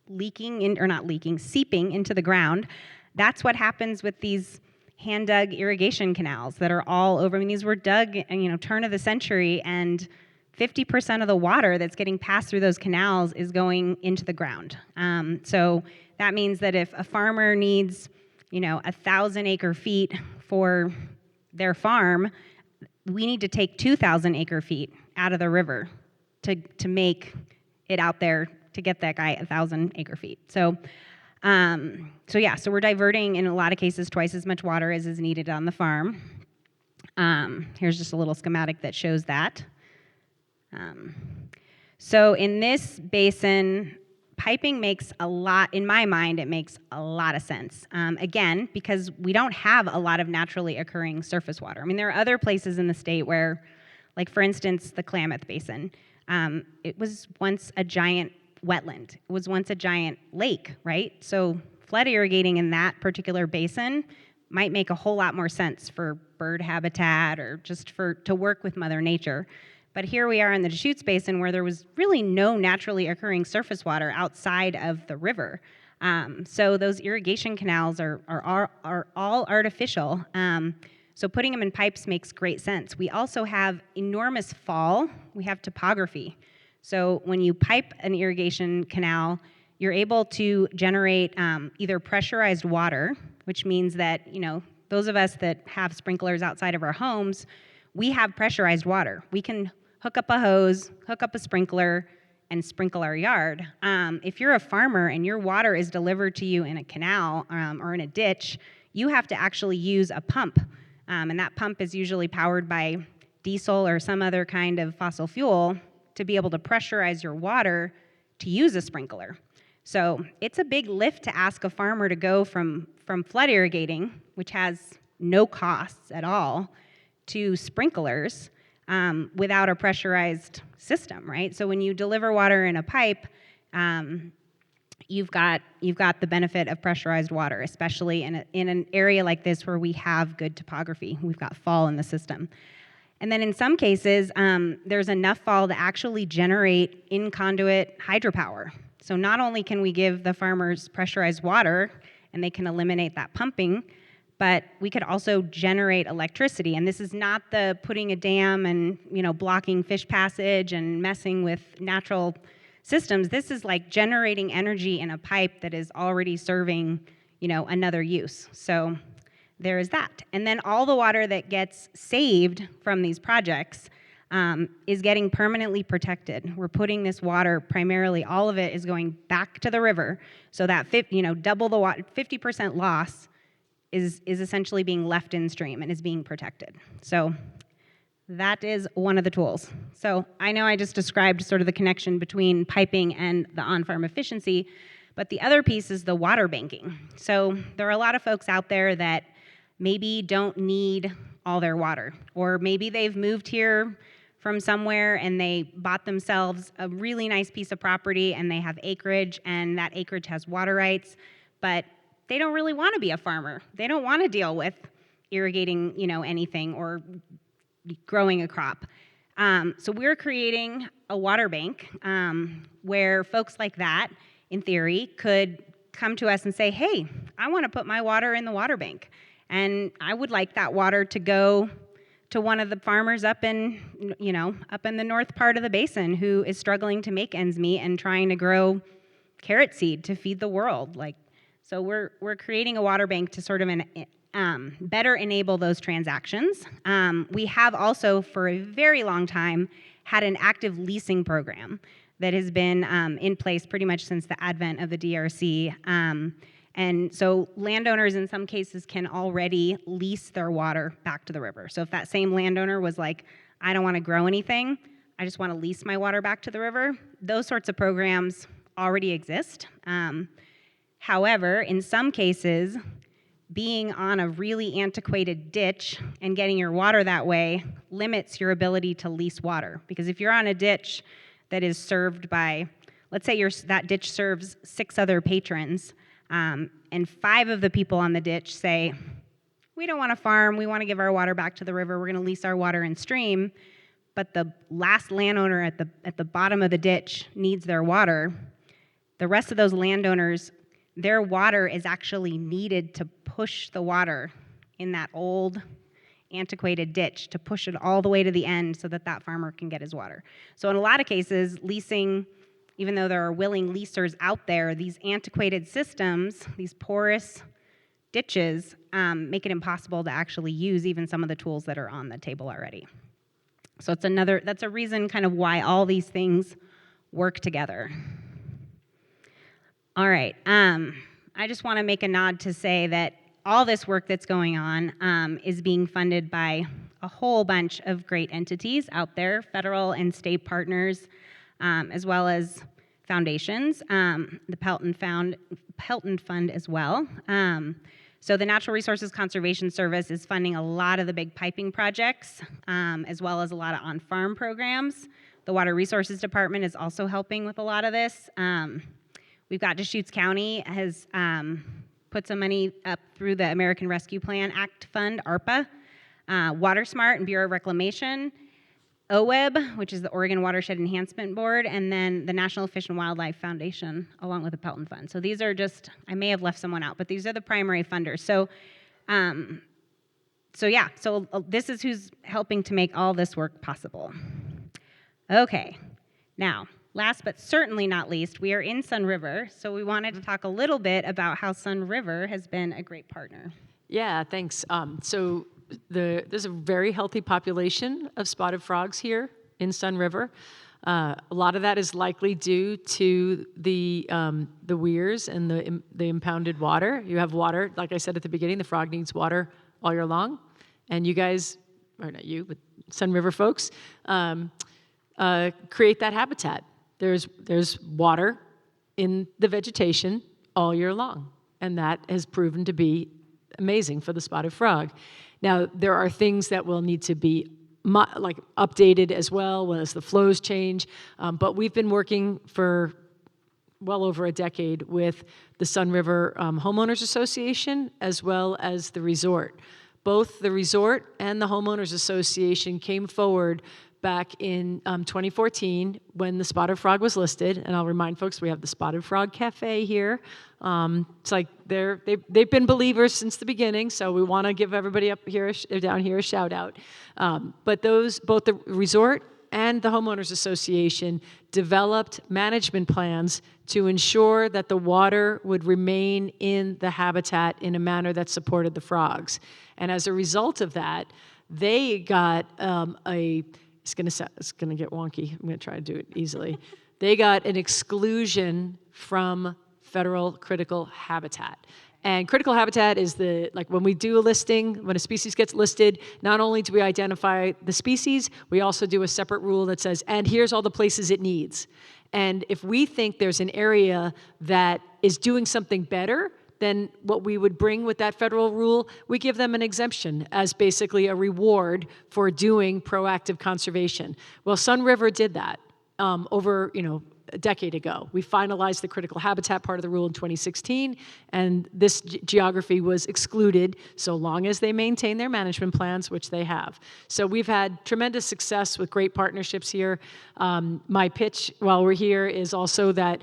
seeping into the ground. That's what happens with these hand-dug irrigation canals that are all over. I mean, these were dug, turn of the century, and 50% of the water that's getting passed through those canals is going into the ground. So that means that if a farmer needs 1,000 acre feet for their farm, we need to take 2,000 acre feet out of the river to make it out there to get that guy 1,000 acre feet. So we're diverting in a lot of cases twice as much water as is needed on the farm. Here's just a little schematic that shows that. So in this basin, piping makes a lot, in my mind, it makes a lot of sense. Again, because we don't have a lot of naturally occurring surface water. I mean, there are other places in the state where, like for instance, the Klamath Basin, it was once a giant wetland. It was once a giant lake, right? So flood irrigating in that particular basin might make a whole lot more sense for bird habitat or just to work with Mother Nature. But here we are in the Deschutes Basin where there was really no naturally occurring surface water outside of the river. So those irrigation canals are all artificial. So putting them in pipes makes great sense. We also have enormous fall. We have topography. So when you pipe an irrigation canal, you're able to generate either pressurized water, which means that, those of us that have sprinklers outside of our homes, we have pressurized water. We can hook up a hose, hook up a sprinkler, and sprinkle our yard. If you're a farmer and your water is delivered to you in a canal or in a ditch, you have to actually use a pump. And that pump is usually powered by diesel or some other kind of fossil fuel to be able to pressurize your water to use a sprinkler. So it's a big lift to ask a farmer to go from flood irrigating, which has no costs at all, to sprinklers without a pressurized system, right? So when you deliver water in a pipe, you've got the benefit of pressurized water, especially in an area like this where we have good topography. We've got fall in the system. And then in some cases, there's enough fall to actually generate in-conduit hydropower. So not only can we give the farmers pressurized water and they can eliminate that pumping, but we could also generate electricity. And this is not the putting a dam and blocking fish passage and messing with natural systems. This is like generating energy in a pipe that is already serving another use. So there is that. And then all the water that gets saved from these projects is getting permanently protected. We're putting this water, primarily all of it is going back to the river, so that double the water, 50% loss is essentially being left in stream and is being protected. So that is one of the tools. So I know I just described sort of the connection between piping and the on-farm efficiency, but the other piece is the water banking. So there are a lot of folks out there that maybe don't need all their water, or maybe they've moved here from somewhere and they bought themselves a really nice piece of property and they have acreage and that acreage has water rights, but they don't really want to be a farmer. They don't want to deal with irrigating, anything or growing a crop. So we're creating a water bank where folks like that, in theory, could come to us and say, hey, I want to put my water in the water bank. And I would like that water to go to one of the farmers up in the north part of the basin who is struggling to make ends meet and trying to grow carrot seed to feed the world. So we're creating a water bank to sort of better enable those transactions. We have also, for a very long time, had an active leasing program that has been in place pretty much since the advent of the DRC. And so landowners in some cases can already lease their water back to the river. So if that same landowner was like, I don't want to grow anything, I just want to lease my water back to the river, those sorts of programs already exist. However, in some cases, being on a really antiquated ditch and getting your water that way limits your ability to lease water. Because if you're on a ditch that is served by, let's say that ditch serves 6 other patrons, and 5 of the people on the ditch say, we don't want to farm, we want to give our water back to the river, we're going to lease our water in stream, but the last landowner at the bottom of the ditch needs their water, the rest of those landowners, their water is actually needed to push the water in that old antiquated ditch, to push it all the way to the end so that farmer can get his water. So in a lot of cases, leasing, even though there are willing leasers out there, these antiquated systems, these porous ditches make it impossible to actually use even some of the tools that are on the table already. So that's a reason kind of why all these things work together. All right, I just want to make a nod to say that all this work that's going on is being funded by a whole bunch of great entities out there, federal and state partners, as well as foundations, the Pelton Fund as well. So the Natural Resources Conservation Service is funding a lot of the big piping projects, as well as a lot of on-farm programs. The Water Resources Department is also helping with a lot of this. We've got Deschutes County has put some money up through the American Rescue Plan Act Fund, ARPA, WaterSmart and Bureau of Reclamation, OWEB, which is the Oregon Watershed Enhancement Board, and then the National Fish and Wildlife Foundation, along with the Pelton Fund. So these are just, I may have left someone out, but these are the primary funders. So this is who's helping to make all this work possible. Okay, now, last but certainly not least, we are in Sun River, so we wanted to talk a little bit about how Sun River has been a great partner. Yeah, thanks. So there's a very healthy population of spotted frogs here in Sun River. A lot of that is likely due to the weirs and the impounded water. You have water, like I said at the beginning, the frog needs water all year long, and you guys, or not you, but Sun River folks, create that habitat. There's water in the vegetation all year long, and that has proven to be amazing for the spotted frog. Now, there are things that will need to be updated as well as the flows change, but we've been working for well over a decade with the Sun River Homeowners Association as well as the resort. Both the resort and the Homeowners Association came forward back in 2014 when the spotted frog was listed, and I'll remind folks we have the Spotted Frog Cafe here. It's like they've been believers since the beginning, so we want to give everybody down here a shout out. But both the resort and the Homeowners Association developed management plans to ensure that the water would remain in the habitat in a manner that supported the frogs. And as a result of that, they got it's going to get wonky. I'm going to try to do it easily. They got an exclusion from federal critical habitat. And critical habitat is when we do a listing, when a species gets listed, not only do we identify the species, we also do a separate rule that says, and here's all the places it needs. And if we think there's an area that is doing something better than what we would bring with that federal rule, we give them an exemption as basically a reward for doing proactive conservation. Well, Sun River did that over a decade ago. We finalized the critical habitat part of the rule in 2016, and this geography was excluded so long as they maintain their management plans, which they have. So we've had tremendous success with great partnerships here. My pitch while we're here is also that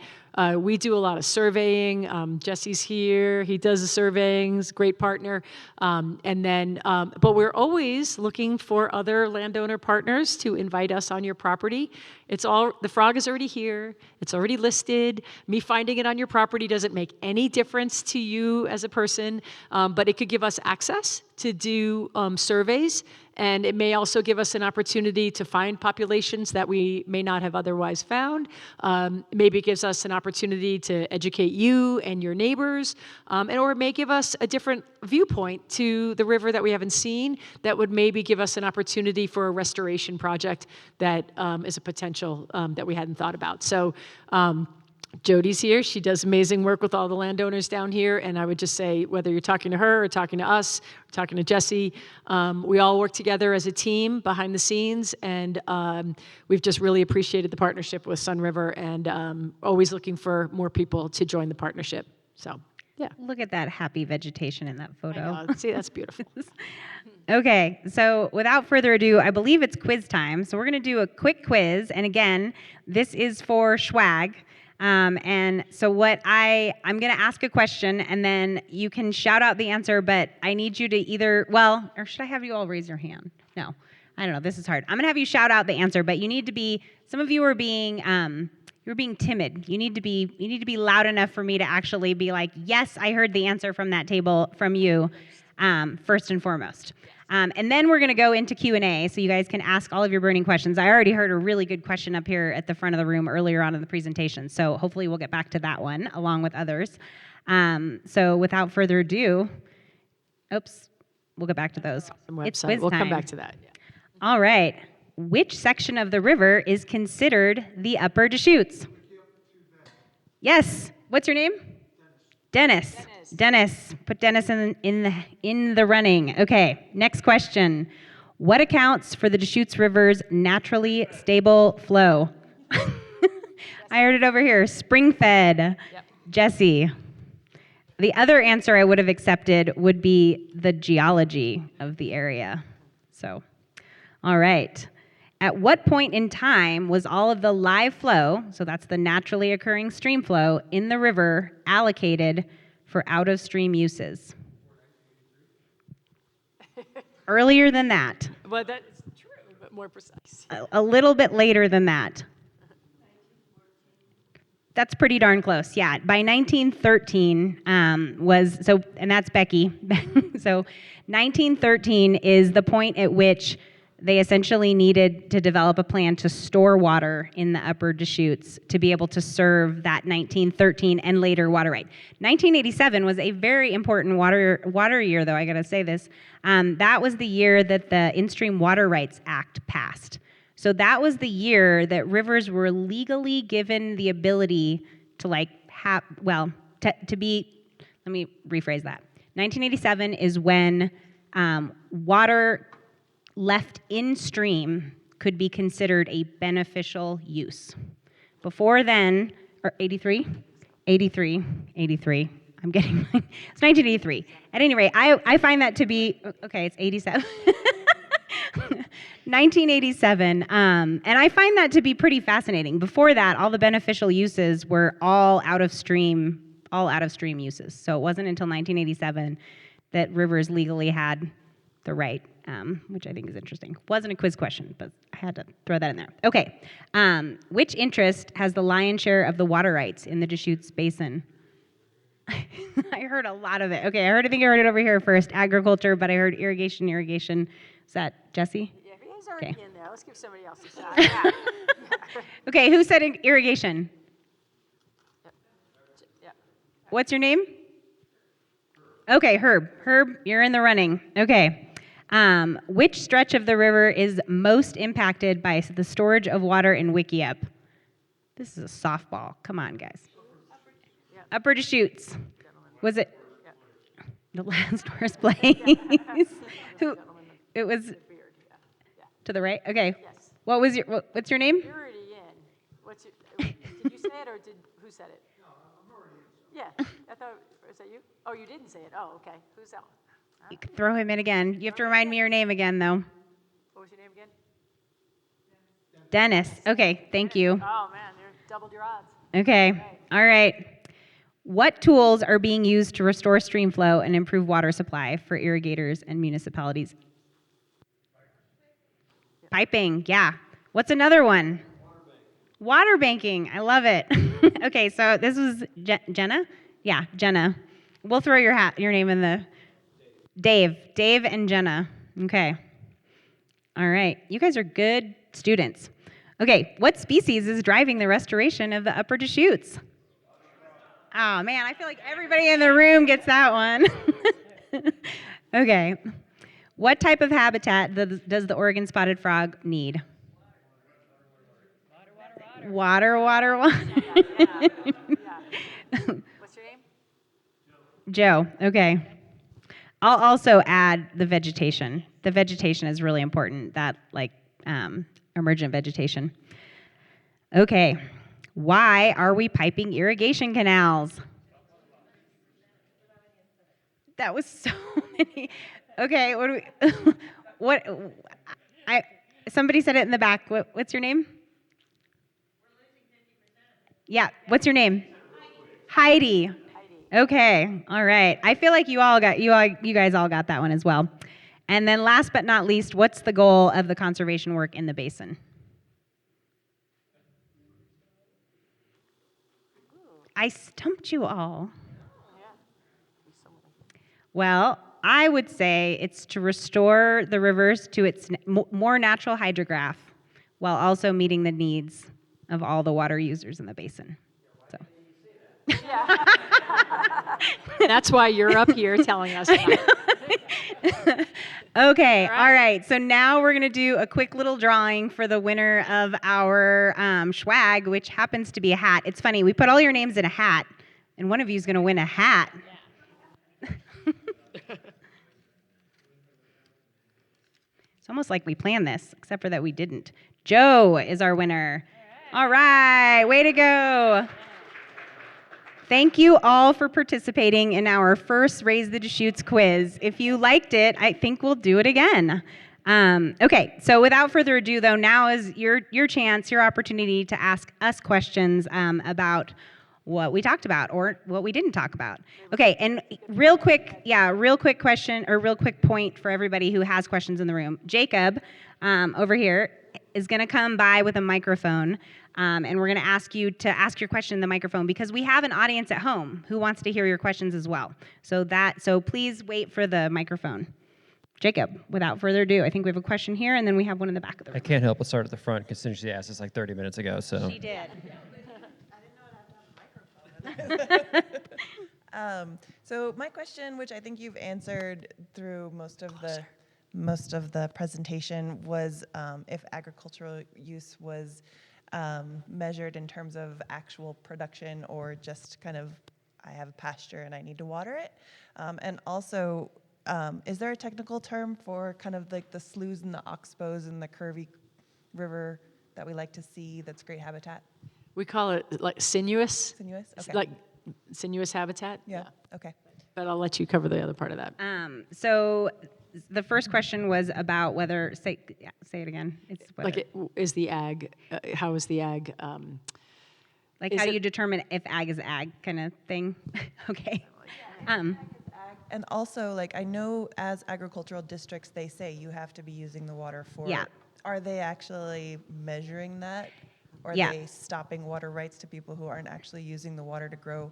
we do a lot of surveying. Jesse's here. He does the surveying. He's a great partner. But we're always looking for other landowner partners to invite us on your property. The frog is already here. It's already listed. Me finding it on your property doesn't make any difference to you as a person, but it could give us access to do surveys, and it may also give us an opportunity to find populations that we may not have otherwise found. Maybe it gives us an opportunity to educate you and your neighbors, or it may give us a different viewpoint to the river that we haven't seen that would maybe give us an opportunity for a restoration project that is a potential that we hadn't thought about. So Jody's here. She does amazing work with all the landowners down here, and I would just say, whether you're talking to her or talking to us, or talking to Jesse, we all work together as a team behind the scenes, and we've just really appreciated the partnership with Sun River, and always looking for more people to join the partnership. So, yeah. Look at that happy vegetation in that photo. I know. See, that's beautiful. Okay, so without further ado, I believe it's quiz time. So we're going to do a quick quiz, and again, this is for Schwag. And so I'm going to ask a question, and then you can shout out the answer, but I need you to or should I have you all raise your hand? No, I don't know. This is hard. I'm going to have you shout out the answer, but you need to be, some of you are being, you're being timid. You need to be loud enough for me to actually be like, yes, I heard the answer from that table from you, first and foremost. And then we're going to go into Q&A, so you guys can ask all of your burning questions. I already heard a really good question up here at the front of the room earlier on in the presentation, so hopefully we'll get back to that one along with others. So without further ado, we'll get back to those. It's quiz We'll come time. back to that. Yeah. All right. Which section of the river is considered the Upper Deschutes? Yes. What's your name? Dennis. Dennis. Put Dennis in the running. Okay. Next question. What accounts for the Deschutes River's naturally stable flow? I heard it over here. Spring-fed. Yep. Jesse. The other answer I would have accepted would be the geology of the area. So, all right. At what point in time was all of the live flow, so that's the naturally occurring stream flow, in the river allocated for out-of-stream uses? Earlier than that. Well, that is true, but more precise. A little bit later than that. That's pretty darn close, yeah. By 1913 and that's Becky. So 1913 is the point at which they essentially needed to develop a plan to store water in the Upper Deschutes to be able to serve that 1913 and later water right. 1987 was a very important water year, though, I gotta say this. That was the year that the In-Stream Water Rights Act passed. So that was the year that rivers were legally given the ability to to be, let me rephrase that. 1987 is when water left in stream could be considered a beneficial use. Before then, or 83, I'm getting, it's 1983. At any rate, I find that to be, okay, it's 87. 1987, and I find that to be pretty fascinating. Before that, all the beneficial uses were all out of stream uses. So it wasn't until 1987 that rivers legally had the right, which I think is interesting. Wasn't a quiz question, but I had to throw that in there. Okay, which interest has the lion's share of the water rights in the Deschutes Basin? I heard a lot of it. Okay, I think I heard it over here first, agriculture, but I heard irrigation. Is that Jesse? Yeah, he's already Okay. in there. Let's give somebody else a shot. Yeah. Okay, who said irrigation? Yeah. What's your name? Okay, Herb. Herb, you're in the running. Okay. Which stretch of the river is most impacted by the storage of water in Wickiup? This is a softball. Come on, guys. Upper Deschutes. Was it the last horse place? Who? It was to the right. Okay. Yes. What's your name? You're already in. Did you say it or who said it? No, I'm already in. Yeah. I thought, was that you? Oh, you didn't say it. Oh, okay. Who's that one? You can throw him in again. You have to remind me your name again, though. What was your name again? Dennis. Okay. Thank you. Oh, man, you doubled your odds. Okay. All right. What tools are being used to restore stream flow and improve water supply for irrigators and municipalities? Piping, yeah. What's another one? Water banking. I love it. Okay, so this was Jenna? Yeah, Jenna. We'll throw your name in the... Dave and Jenna. Okay. All right. You guys are good students. Okay, what species is driving the restoration of the Upper Deschutes? Oh, man, I feel like everybody in the room gets that one. Okay. What type of habitat does the Oregon spotted frog need? Water. Yeah. What's your name? Joe. Okay. I'll also add the vegetation. The vegetation is really important, that emergent vegetation. Okay. Why are we piping irrigation canals? That was so many. Okay, somebody said it in the back. What's your name? Yeah, what's your name? Heidi. Okay, all right. I feel like you guys all got that one as well. And then last but not least, what's the goal of the conservation work in the basin? I stumped you all. Well, I would say it's to restore the rivers to its more natural hydrograph while also meeting the needs of all the water users in the basin. So. That's why you're up here telling us that. Okay, all right. So now we're going to do a quick little drawing for the winner of our swag, which happens to be a hat. It's funny, we put all your names in a hat, and one of you is going to win a hat. It's almost like we planned this, except for that we didn't. Joe is our winner. All right, way to go. Thank you all for participating in our first Raise the Deschutes quiz. If you liked it, I think we'll do it again. Okay, so without further ado, though, now is your chance, your opportunity to ask us questions about what we talked about or what we didn't talk about. Okay, and real quick question or real quick point for everybody who has questions in the room. Jacob over here is going to come by with a microphone, and we're going to ask you to ask your question in the microphone because we have an audience at home who wants to hear your questions as well. So please wait for the microphone. Jacob, without further ado, I think we have a question here, and then we have one in the back of the room. I can't help but start at the front because she asked us like 30 minutes ago. So She did. So my question, which I think you've answered through most of the presentation, was if agricultural use was measured in terms of actual production or just kind of I have a pasture and I need to water it, and also is there a technical term for kind of like the sloughs and the oxbows and the curvy river that we like to see that's great habitat? We call it like sinuous. Sinuous? Okay. Like sinuous habitat. Yeah. Okay. But I'll let you cover the other part of that. So the first question was about whether, say it again. It's whether, Like, is the ag, how is the ag? like is how do it- you determine if ag is ag kind of thing? Okay. And also, like, I know as agricultural districts, they say you have to be using the water for. Yeah. Are they actually measuring that? Or are Yeah. they stopping water rights to people who aren't actually using the water to grow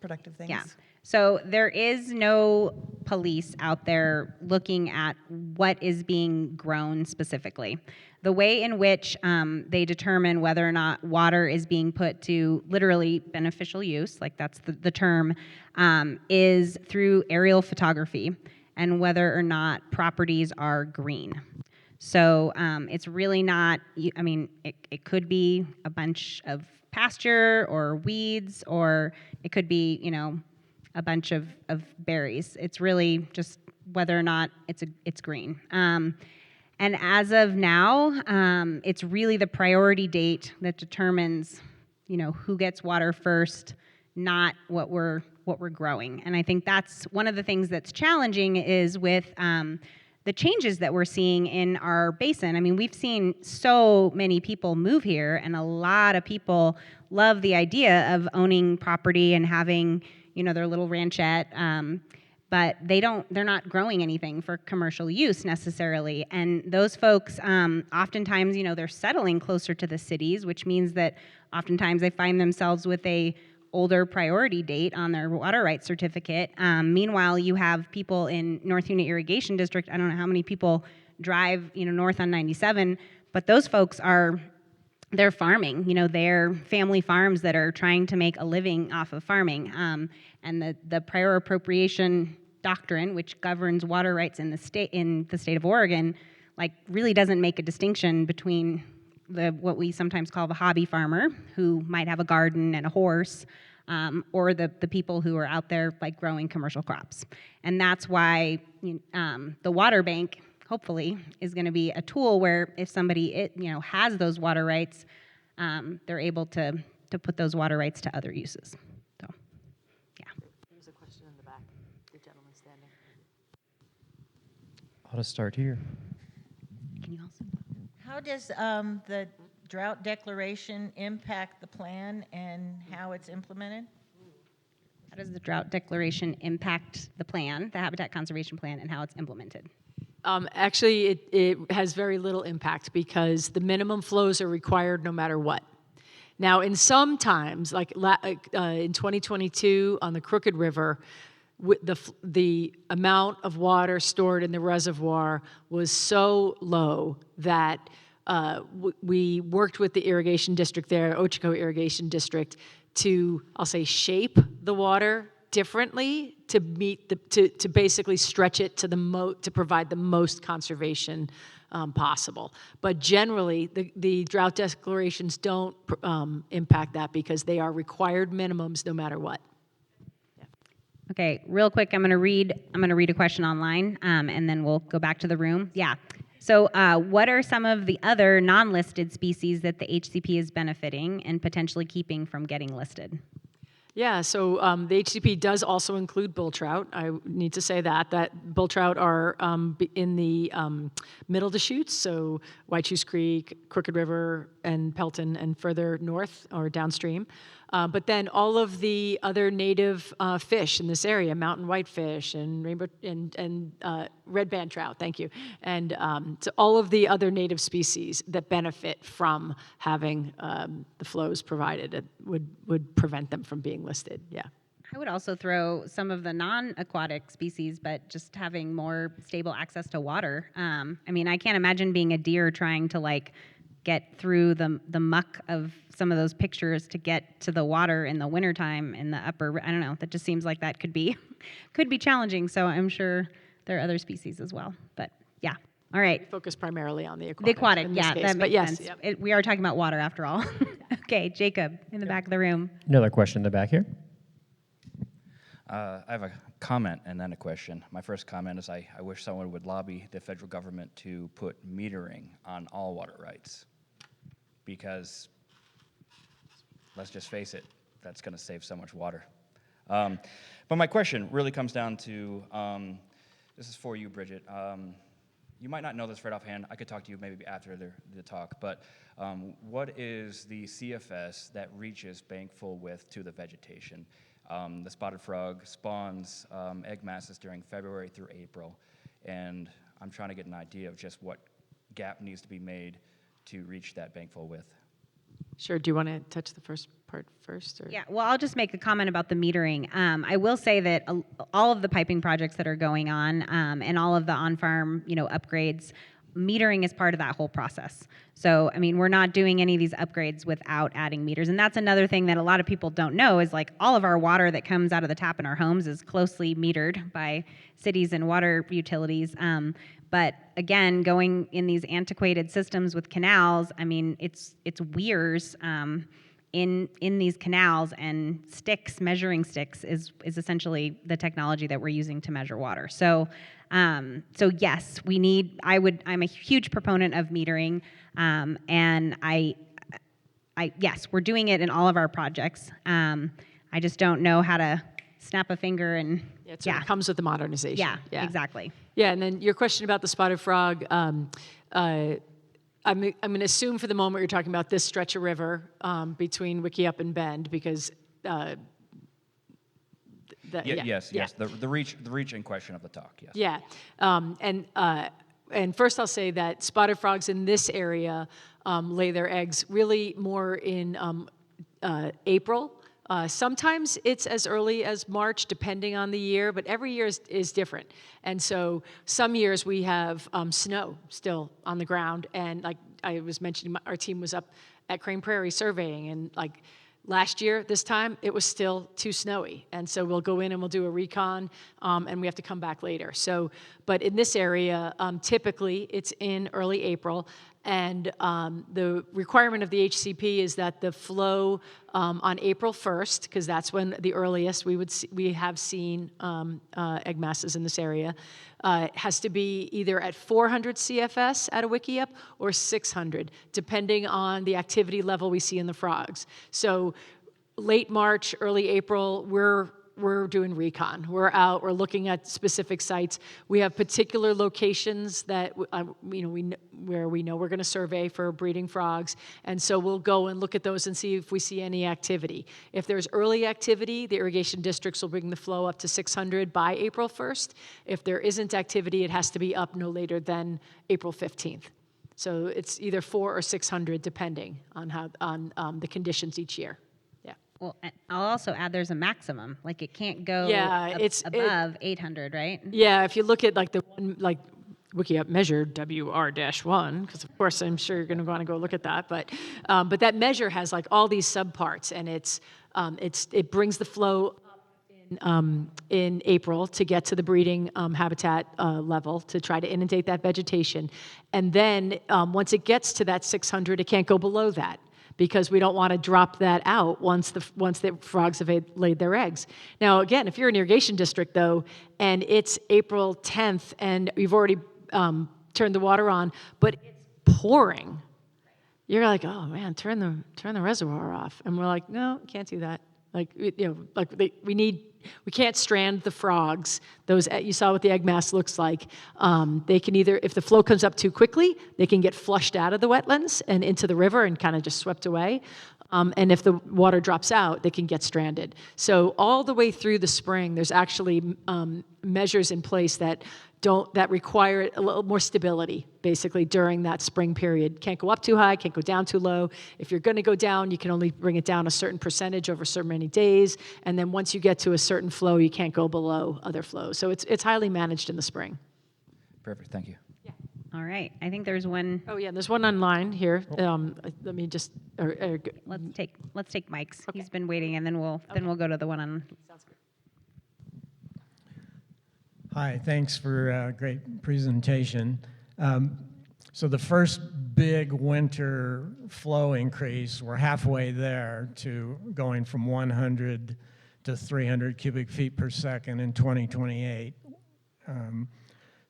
productive things? Yeah. So there is no police out there looking at what is being grown specifically. The way in which they determine whether or not water is being put to literally beneficial use, like that's the term, is through aerial photography and whether or not properties are green. So it's really not, I mean, it could be a bunch of pasture or weeds, or it could be, a bunch of berries. It's really just whether or not it's green. And as of now, it's really the priority date that determines, who gets water first, not what we're growing. And I think that's one of the things that's challenging is with the changes that we're seeing in our basin. I mean, we've seen so many people move here, and a lot of people love the idea of owning property and having, their little ranchette, but they're not growing anything for commercial use necessarily. And those folks, oftentimes, they're settling closer to the cities, which means that oftentimes they find themselves with a older priority date on their water rights certificate. Meanwhile, you have people in North Unit Irrigation District. I don't know how many people drive, north on 97, but those folks they're farming. They're family farms that are trying to make a living off of farming. And the prior appropriation doctrine, which governs water rights in the state of Oregon, really doesn't make a distinction between what we sometimes call the hobby farmer, who might have a garden and a horse, or the people who are out there growing commercial crops. And that's why the water bank, hopefully, is going to be a tool where if somebody has those water rights, they're able to put those water rights to other uses. So, yeah. There's a question in the back. The gentleman standing. I'll just start here. Can you also? How does the drought declaration impact the plan and how it's implemented? How does the drought declaration impact the plan, the habitat conservation plan, and how it's implemented? Actually, it has very little impact because the minimum flows are required no matter what. Now, in some times, like in 2022 on the Crooked River, the amount of water stored in the reservoir was so low that we worked with the irrigation district there, Ochoco Irrigation District, to, I'll say, shape the water differently to meet to basically stretch it to to provide the most conservation possible. But generally, the drought declarations don't impact that because they are required minimums no matter what. Okay, real quick, I'm going to read a question online, and then we'll go back to the room. Yeah. So, what are some of the other non-listed species that the HCP is benefiting and potentially keeping from getting listed? Yeah, so the HCP does also include bull trout. I need to say that bull trout are in the middle Deschutes, so Deschutes Creek, Crooked River, and Pelton, and further north or downstream. But then all of the other native fish in this area, mountain whitefish and rainbow and red band trout, thank you, and so all of the other native species that benefit from having the flows provided would prevent them from being listed. Yeah. I would also throw some of the non-aquatic species, but just having more stable access to water. I mean, I can't imagine being a deer trying to get through the muck of some of those pictures to get to the water in the wintertime in the upper, I don't know, that just seems like that could be challenging. So I'm sure there are other species as well. But yeah, all right. Focus primarily on the aquatic. The aquatic, in this yeah, case. that But makes yes, sense. yep. We are talking about water after all. Okay, Jacob in the back of the room. Another question in the back here. I have a comment and then a question. My first comment is I wish someone would lobby the federal government to put metering on all water rights, because let's just face it, that's going to save so much water. But my question really comes down to, this is for you, Bridget. You might not know this right offhand. I could talk to you maybe after the talk, but what is the CFS that reaches bank full width to the vegetation? The spotted frog spawns egg masses during February through April, and I'm trying to get an idea of just what gap needs to be made to reach that bank full width. Sure. Do you want to touch the first part first? Or? Yeah, well, I'll just make a comment about the metering. I will say that all of the piping projects that are going on and all of the on-farm, upgrades, metering is part of that whole process. So, I mean, we're not doing any of these upgrades without adding meters. And that's another thing that a lot of people don't know is all of our water that comes out of the tap in our homes is closely metered by cities and water utilities. But again, going in these antiquated systems with canals, I mean, it's weirs in these canals, and measuring sticks is essentially the technology that we're using to measure water. So yes, I'm a huge proponent of metering, and yes, we're doing it in all of our projects. I just don't know how to snap a finger and It comes with the modernization. Yeah, exactly. Yeah, and then your question about the spotted frog, I'm going to assume for the moment you're talking about this stretch of river between Wickiup and Bend, because Yes. The reach in question of the talk. Yes. Yeah, and first I'll say that spotted frogs in this area lay their eggs really more in April. Sometimes it's as early as March, depending on the year, but every year is different. And so some years we have snow still on the ground, and like I was mentioning, our team was up at Crane Prairie surveying, and last year, this time, it was still too snowy. And so we'll go in and we'll do a recon, and we have to come back later. So, but in this area, typically it's in early April. And the requirement of the HCP is that the flow on April 1st, because that's when the earliest we have seen egg masses in this area, has to be either at 400 CFS at a Wickiup or 600, depending on the activity level we see in the frogs. So late March, early April, we're doing recon. We're out. We're looking at specific sites. We have particular locations that where we know we're going to survey for breeding frogs, and so we'll go and look at those and see if we see any activity. If there's early activity, the irrigation districts will bring the flow up to 600 by April 1st. If there isn't activity, it has to be up no later than April 15th. So it's either 400 or 600 depending on how the conditions each year. Yeah. Well, I'll also add there's a maximum. Like it can't go above 800, right? Yeah, if you look at like the one, like WikiUp measure WR-1, because of course I'm sure you're going to want to go look at that, but that measure has like all these subparts, and it brings the flow in April to get to the breeding habitat level to try to inundate that vegetation. And then once it gets to that 600, it can't go below that because we don't want to drop that out once the frogs have laid their eggs. Now, again, if you're an irrigation district, though, and it's April 10th and you've already turned the water on, but it's pouring, you're like, oh, man, turn the reservoir off. And we're like, no, can't do that. Like, we can't strand the frogs. Those, you saw what the egg mass looks like. They can either, if the flow comes up too quickly, they can get flushed out of the wetlands and into the river and kind of just swept away. And if the water drops out, they can get stranded. So all the way through the spring, there's actually measures in place that require a little more stability, basically, during that spring period. Can't go up too high, can't go down too low. If you're going to go down, you can only bring it down a certain percentage over so many days. And then once you get to a certain flow, you can't go below other flows. So it's highly managed in the spring. Perfect, thank you. All right. I think there's one. Oh, yeah, there's one online here. Let me just... Let's take Mike's. Okay. He's been waiting, and then we'll go to the one on. Sounds good. Hi, thanks for a great presentation. So the first big winter flow increase, we're halfway there to going from 100 to 300 cubic feet per second in 2028.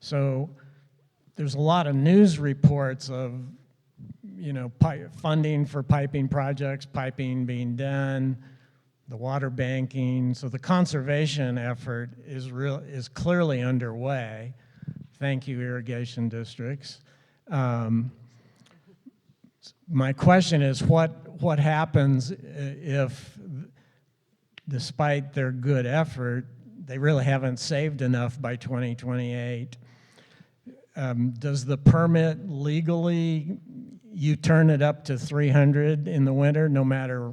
So there's a lot of news reports of, funding for piping projects, piping being done, the water banking. So the conservation effort is clearly underway. Thank you, irrigation districts. My question is, what happens if, despite their good effort, they really haven't saved enough by 2028? Does the permit legally, you turn it up to 300 in the winter, no matter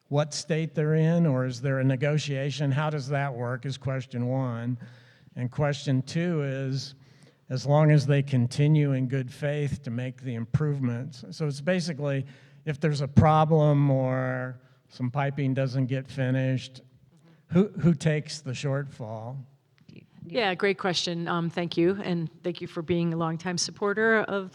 what state they're in, or is there a negotiation? How does that work is question one. And question two is, as long as they continue in good faith to make the improvements. So it's basically, if there's a problem or some piping doesn't get finished, who takes the shortfall? Yeah, great question. Thank you, and thank you for being a longtime supporter of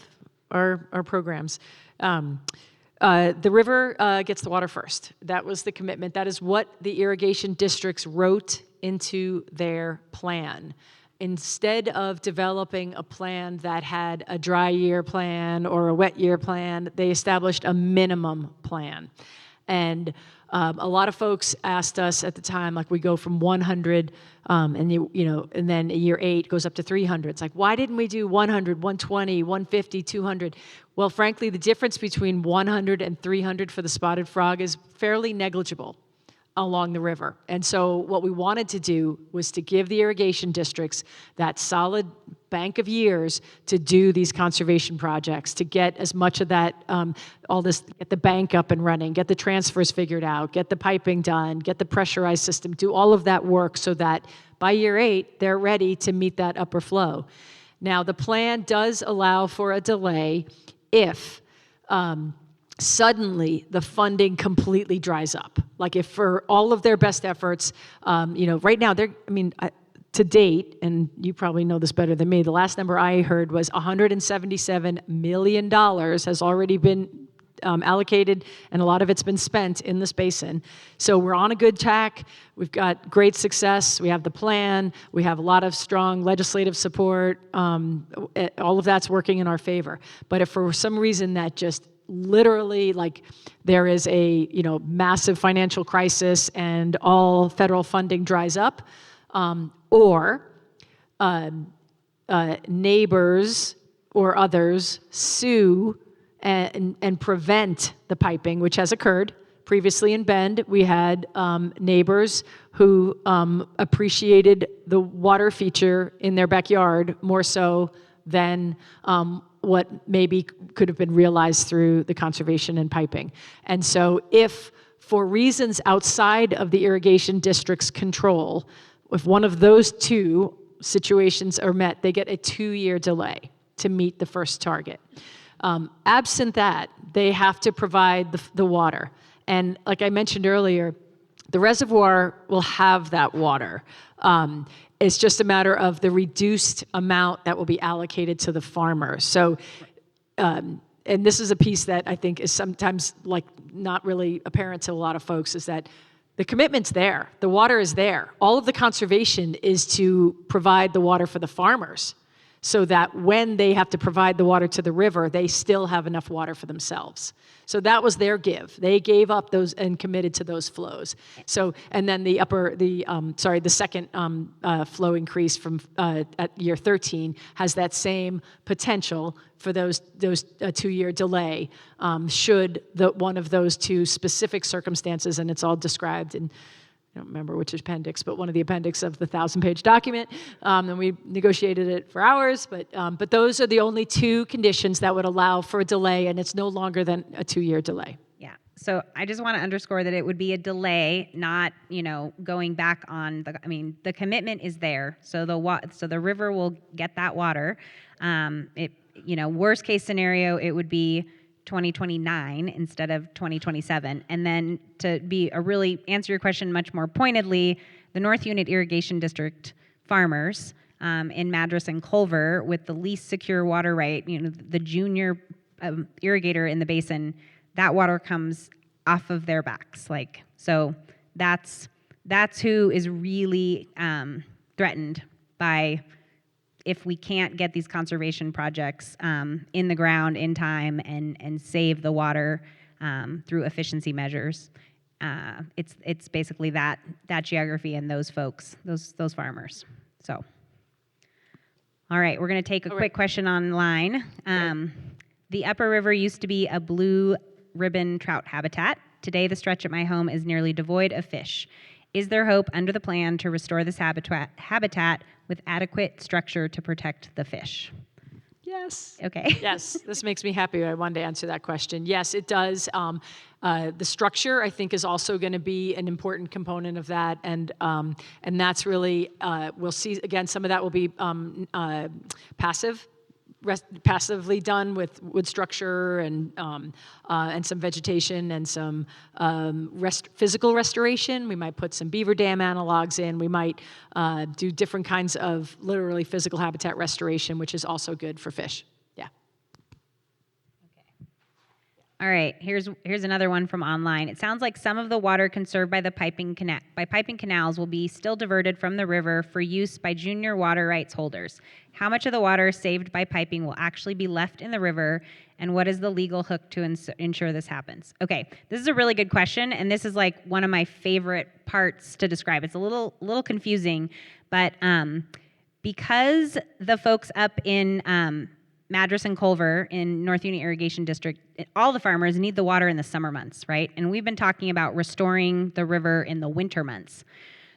our programs. The river gets the water first. That was the commitment. That is what the irrigation districts wrote into their plan. Instead of developing a plan that had a dry year plan or a wet year plan, they established a minimum plan. And a lot of folks asked us at the time, like, we go from 100, and then year 8 goes up to 300. It's like, why didn't we do 100, 120, 150, 200? Well, frankly, the difference between 100 and 300 for the spotted frog is fairly negligible along the river. And so what we wanted to do was to give the irrigation districts that solid bank of years to do these conservation projects, to get as much of that, get the bank up and running, get the transfers figured out, get the piping done, get the pressurized system, do all of that work so that by year 8, they're ready to meet that upper flow. Now, the plan does allow for a delay if suddenly the funding completely dries up. Like if for all of their best efforts, right now to date, and you probably know this better than me, the last number I heard was $177 million has already been allocated, and a lot of it's been spent in this basin. So we're on a good track. We've got great success. We have the plan. We have a lot of strong legislative support. All of that's working in our favor. But if for some reason that just literally, like, there is a massive financial crisis and all federal funding dries up, or neighbors or others sue and prevent the piping, which has occurred. Previously in Bend, we had neighbors who appreciated the water feature in their backyard more so than what maybe could have been realized through the conservation and piping. And so if, for reasons outside of the irrigation district's control, if one of those two situations are met, they get a 2-year delay to meet the first target. Absent that, they have to provide the water. And like I mentioned earlier, the reservoir will have that water. It's just a matter of the reduced amount that will be allocated to the farmer. So, and this is a piece that I think is sometimes like not really apparent to a lot of folks, is that the commitment's there. The water is there. All of the conservation is to provide the water for the farmers, so that when they have to provide the water to the river, they still have enough water for themselves. So that was their give. They gave up those and committed to those flows. So, and then the second flow increase from at year 13 has that same potential for those 2-year delay, should one of those two specific circumstances, and it's all described in, I don't remember which appendix, but one of the appendix of the 1,000-page document, and we negotiated it for hours, but those are the only two conditions that would allow for a delay, and it's no longer than a 2-year delay. Yeah. So I just want to underscore that it would be a delay, not, going back on the commitment is there. So the river will get that water. Worst case scenario, it would be 2029 instead of 2027. And then to really answer your question much more pointedly, the North Unit Irrigation District farmers in Madras and Culver with the least secure water right, the junior irrigator in the basin, that water comes off of their backs. So that's who is really threatened by, if we can't get these conservation projects in the ground in time and save the water through efficiency measures. It's basically that geography and those folks, those farmers. So, all right, we're going to take a quick question online. The Upper River used to be a blue ribbon trout habitat. Today, the stretch at my home is nearly devoid of fish. Is there hope under the plan to restore this habitat with adequate structure to protect the fish? Yes. Okay. Yes, this makes me happy. I wanted to answer that question. Yes, it does. The structure, I think, is also going to be an important component of that, and that's really, we'll see, again, some of that will be passively done with wood structure and some vegetation and some physical restoration. We might put some beaver dam analogs in. We might do different kinds of literally physical habitat restoration, which is also good for fish. Yeah. All right, here's another one from online. It sounds like some of the water conserved by piping canals will be still diverted from the river for use by junior water rights holders. How much of the water saved by piping will actually be left in the river, and what is the legal hook to ensure this happens? Okay, this is a really good question, and this is like one of my favorite parts to describe. It's a little confusing, but because the folks up in Madras and Culver in North Unit Irrigation District, all the farmers need the water in the summer months, right? And we've been talking about restoring the river in the winter months.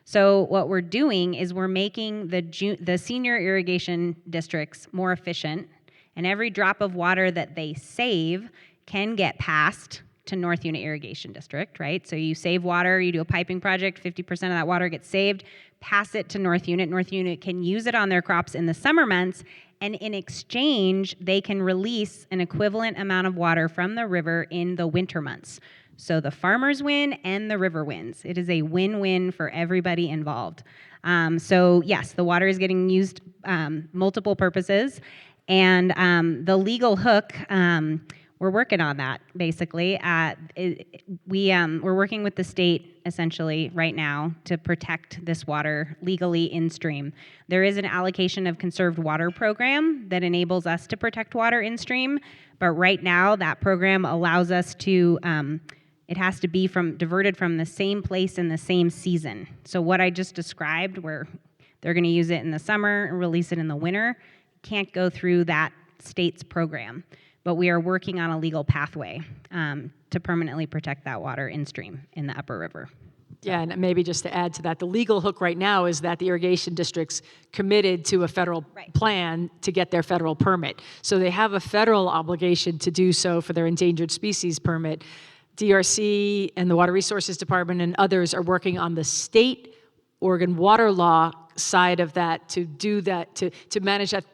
So what we're doing is we're making the senior irrigation districts more efficient, and every drop of water that they save can get passed to North Unit Irrigation District, right? So you save water, you do a piping project, 50% of that water gets saved, pass it to North Unit. North Unit can use it on their crops in the summer months, and in exchange, they can release an equivalent amount of water from the river in the winter months. So the farmers win and the river wins. It is a win-win for everybody involved. So yes, the water is getting used multiple purposes, and the legal hook, we're working on that, basically. We're working with the state, essentially, right now to protect this water legally in stream. There is an allocation of conserved water program that enables us to protect water in stream, but right now that program allows us to, it has to be diverted from the same place in the same season. So what I just described, where they're going to use it in the summer and release it in the winter, can't go through that state's program. But we are working on a legal pathway to permanently protect that water in stream in the Upper River. Yeah, and maybe just to add to that, the legal hook right now is that the irrigation district's committed to a federal plan to get their federal permit. So they have a federal obligation to do so for their endangered species permit. DRC and the Water Resources Department and others are working on the state Oregon water law side of that to do that, to manage that,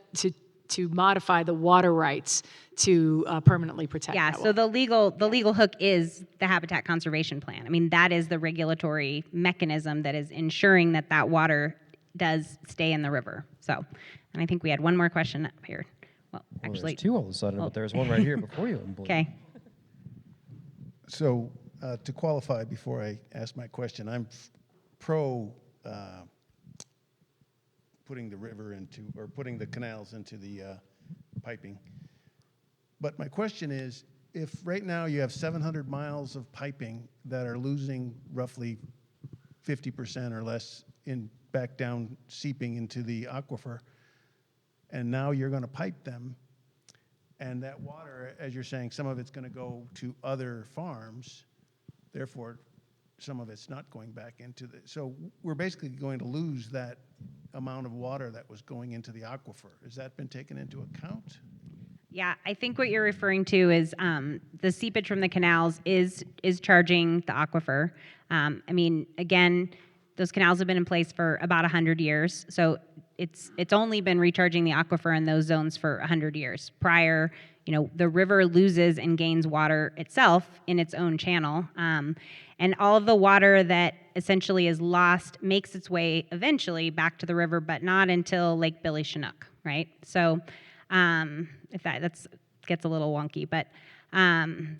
to modify the water rights to permanently protect Yeah, that so the legal hook is the Habitat Conservation Plan. I mean, that is the regulatory mechanism that is ensuring that that water does stay in the river. So, and I think we had one more question up here. Well, Well, actually, there's two all of a sudden, but there's one right here before you. okay. So to qualify before I ask my question, I'm pro putting the river into, or putting the canals into the piping. But my question is, if right now you have 700 miles of piping that are losing roughly 50% or less in back down, seeping into the aquifer, and now you're going to pipe them, and that water, as you're saying, some of it's going to go to other farms, therefore some of it's not going back into the, so we're basically going to lose that amount of water that was going into the aquifer. Has that been taken into account? Yeah, I think what you're referring to is the seepage from the canals is charging the aquifer. I mean, again, those canals have been in place for about 100 years, so it's only been recharging the aquifer in those zones for 100 years. Prior, the river loses and gains water itself in its own channel, and all of the water that essentially is lost makes its way eventually back to the river, but not until Lake Billy Chinook, right? So. If that gets a little wonky, but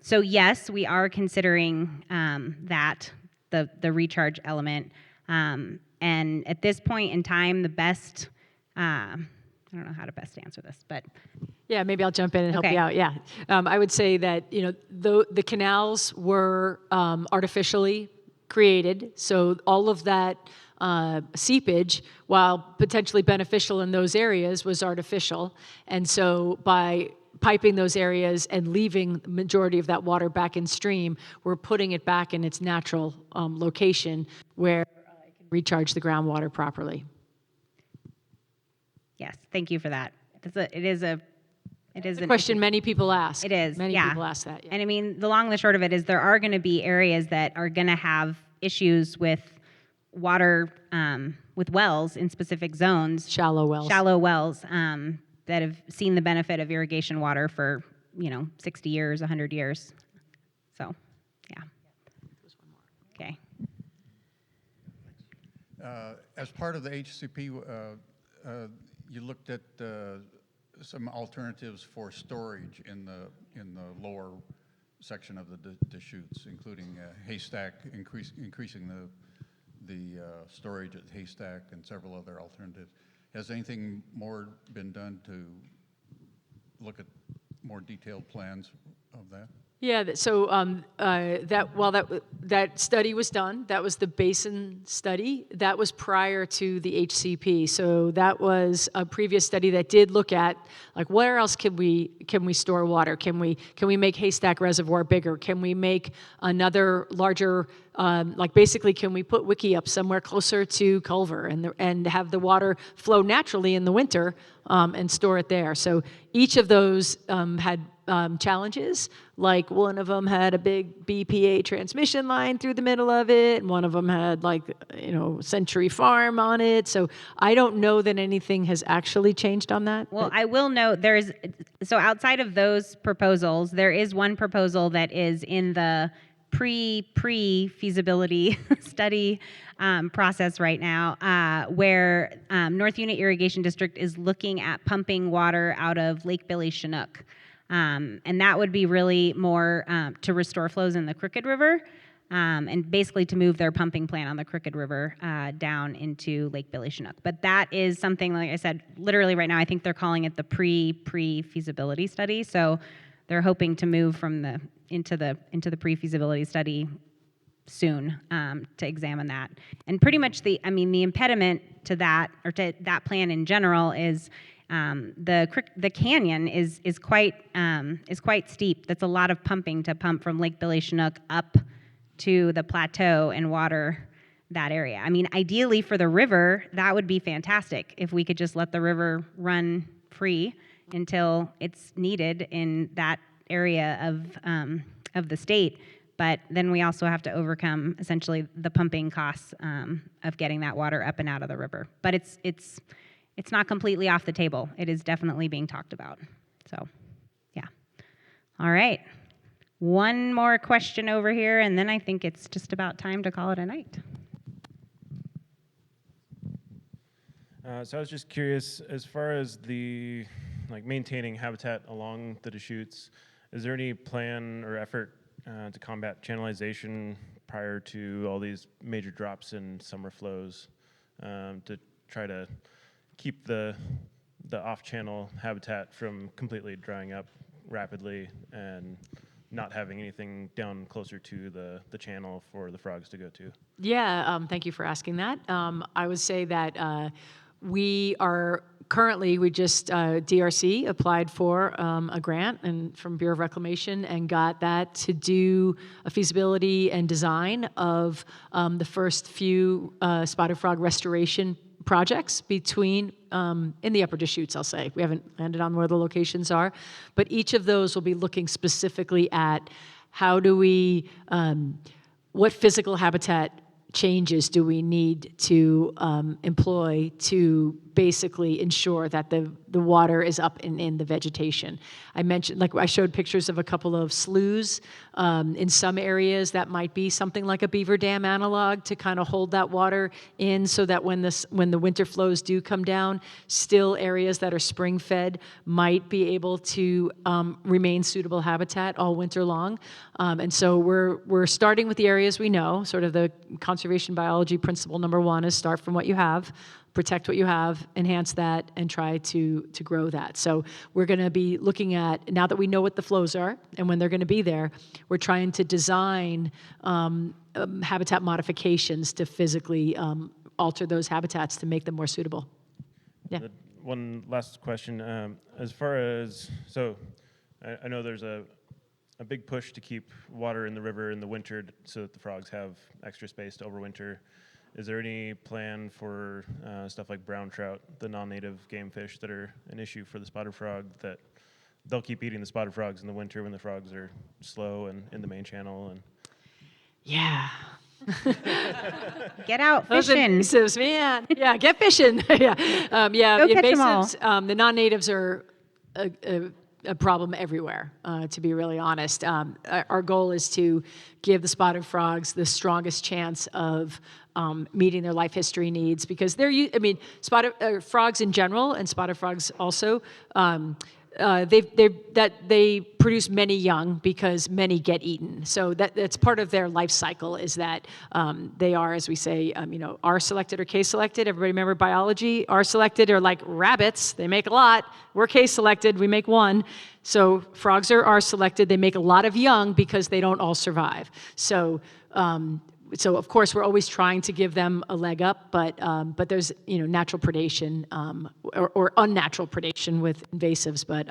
so yes, we are considering that the recharge element, and at this point in time, the best I don't know how to best answer this, but Yeah, maybe I'll jump in and help Okay. you out. Yeah, I would say that the canals were artificially created, so all of that seepage, while potentially beneficial in those areas, was artificial. And so by piping those areas and leaving the majority of that water back in stream, we're putting it back in its natural location where it can recharge the groundwater properly. yes, thank you for that. It is a Question many people ask. It is, Many yeah. people ask that. Yeah. And I mean, the long and the short of it is there are going to be areas that are going to have issues with water, with wells in specific zones. Shallow wells. Shallow wells that have seen the benefit of irrigation water for, 60 years, 100 years. So, yeah. Okay. As part of the HCP, you looked at some alternatives for storage in the lower section of the Deschutes, including Haystack, increasing the storage at Haystack and several other alternatives. Has anything more been done to look at more detailed plans of that? Yeah, so that study was done. That was the basin study. That was prior to the HCP. So that was a previous study that did look at where else can we store water? Can we make Haystack Reservoir bigger? Can we make another larger basically can we put Wiki up somewhere closer to Culver and have the water flow naturally in the winter and store it there? So each of those had challenges. Like one of them had a big BPA transmission line through the middle of it, and one of them had Century Farm on it. So I don't know that anything has actually changed on that. Well, I will note so outside of those proposals, there is one proposal that is in the pre-feasibility study process right now, where North Unit Irrigation District is looking at pumping water out of Lake Billy Chinook. And that would be really more to restore flows in the Crooked River and basically to move their pumping plant on the Crooked River down into Lake Billy Chinook. But that is something, like I said, literally right now, I think they're calling it the pre-feasibility study. So they're hoping to move from into the pre-feasibility study soon to examine that. And pretty much the impediment to that, or to that plan in general, is the canyon is quite steep. That's a lot of pumping to pump from Lake Billy Chinook up to the plateau and water that area. I mean, ideally for the river, that would be fantastic if we could just let the river run free until it's needed in that area of the state. But then we also have to overcome essentially the pumping costs of getting that water up and out of the river. But it's not completely off the table. It is definitely being talked about. So, yeah. All right. One more question over here, and then I think it's just about time to call it a night. So I was just curious, as far as the maintaining habitat along the Deschutes, is there any plan or effort to combat channelization prior to all these major drops in summer flows to try to keep the off-channel habitat from completely drying up rapidly and not having anything down closer to the channel for the frogs to go to? Yeah, thank you for asking that. I would say that we are currently, DRC applied for a grant from Bureau of Reclamation and got that to do a feasibility and design of the first few spotted frog restoration projects in the Upper Deschutes, I'll say. We haven't landed on where the locations are, but each of those will be looking specifically at how do we, what physical habitat changes do we need to employ to basically ensure that the water is up and in the vegetation. I mentioned, I showed pictures of a couple of sloughs. In some areas, that might be something like a beaver dam analog to kind of hold that water in so that when the winter flows do come down, still areas that are spring fed might be able to remain suitable habitat all winter long. And so we're starting with the areas we know. Sort of the conservation biology principle number one is start from what you have, protect what you have, enhance that, and try to grow that. So we're going to be looking at, now that we know what the flows are and when they're going to be there, we're trying to design habitat modifications to physically alter those habitats to make them more suitable. Yeah. One last question. As far as, so I know there's a big push to keep water in the river in the winter so that the frogs have extra space to overwinter. Is there any plan for stuff like brown trout, the non-native game fish that are an issue for the spotted frog, that they'll keep eating the spotted frogs in the winter when the frogs are slow and in the main channel? And yeah. Get out Those fishing. invasives, man. Yeah, get fishing. Yeah, Go the catch 'em all. invasives, the non-natives are a problem everywhere, to be really honest. Our goal is to give the spotted frogs the strongest chance of meeting their life history needs, because spotted frogs in general and spotted frogs also, they produce many young because many get eaten. So that's part of their life cycle, is that they are, as we say, R-selected or K-selected. Everybody remember biology? R-selected are like rabbits. They make a lot. We're K-selected. We make one. So frogs are R-selected. They make a lot of young because they don't all survive. So of course, we're always trying to give them a leg up, but there's natural predation or unnatural predation with invasives, but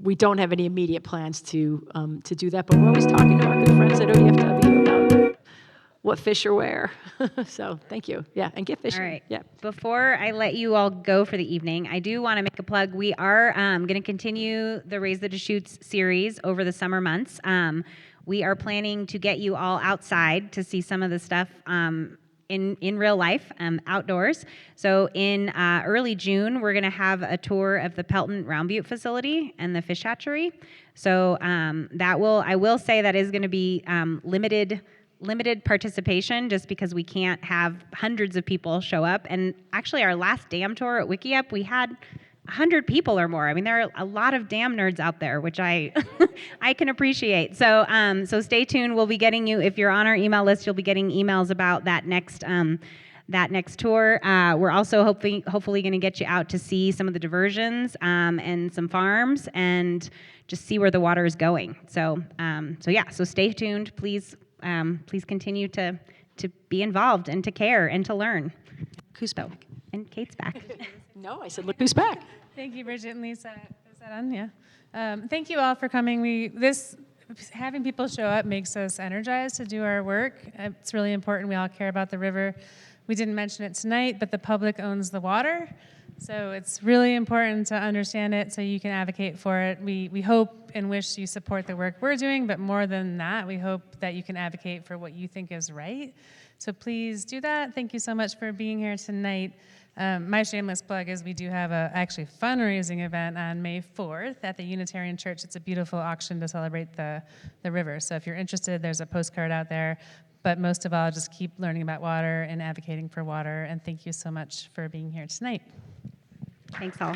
we don't have any immediate plans to do that. But we're always talking to our good friends at ODFW about what fish are where. So thank you. Yeah, and get fishing. All right. Yeah. Before I let you all go for the evening, I do want to make a plug. We are going to continue the Raise the Deschutes series over the summer months. We are planning to get you all outside to see some of the stuff in real life, outdoors. So in early June, we're going to have a tour of the Pelton Round Butte facility and the fish hatchery. So I will say that is going to be limited participation, just because we can't have hundreds of people show up. And actually, our last dam tour at WikiUp, we had 100 people or more. I mean, there are a lot of dam nerds out there, which I can appreciate. So stay tuned. We'll be getting you, if you're on our email list, you'll be getting emails about that next tour. We're also hopefully going to get you out to see some of the diversions and some farms and just see where the water is going. So stay tuned. Please continue to be involved and to care and to learn. Who's back? And Kate's back. No, I said, look who's back. Thank you, Bridget and Lisa. Is that on? Yeah. Thank you all for coming. This having people show up makes us energized to do our work. It's really important. We all care about the river. We didn't mention it tonight, but the public owns the water. So it's really important to understand it so you can advocate for it. We hope and wish you support the work we're doing, but more than that, we hope that you can advocate for what you think is right. So please do that. Thank you so much for being here tonight. My shameless plug is we do have a actually fundraising event on May 4th at the Unitarian Church. It's a beautiful auction to celebrate the river. So if you're interested, there's a postcard out there. But most of all, just keep learning about water and advocating for water. And thank you so much for being here tonight. Thanks all.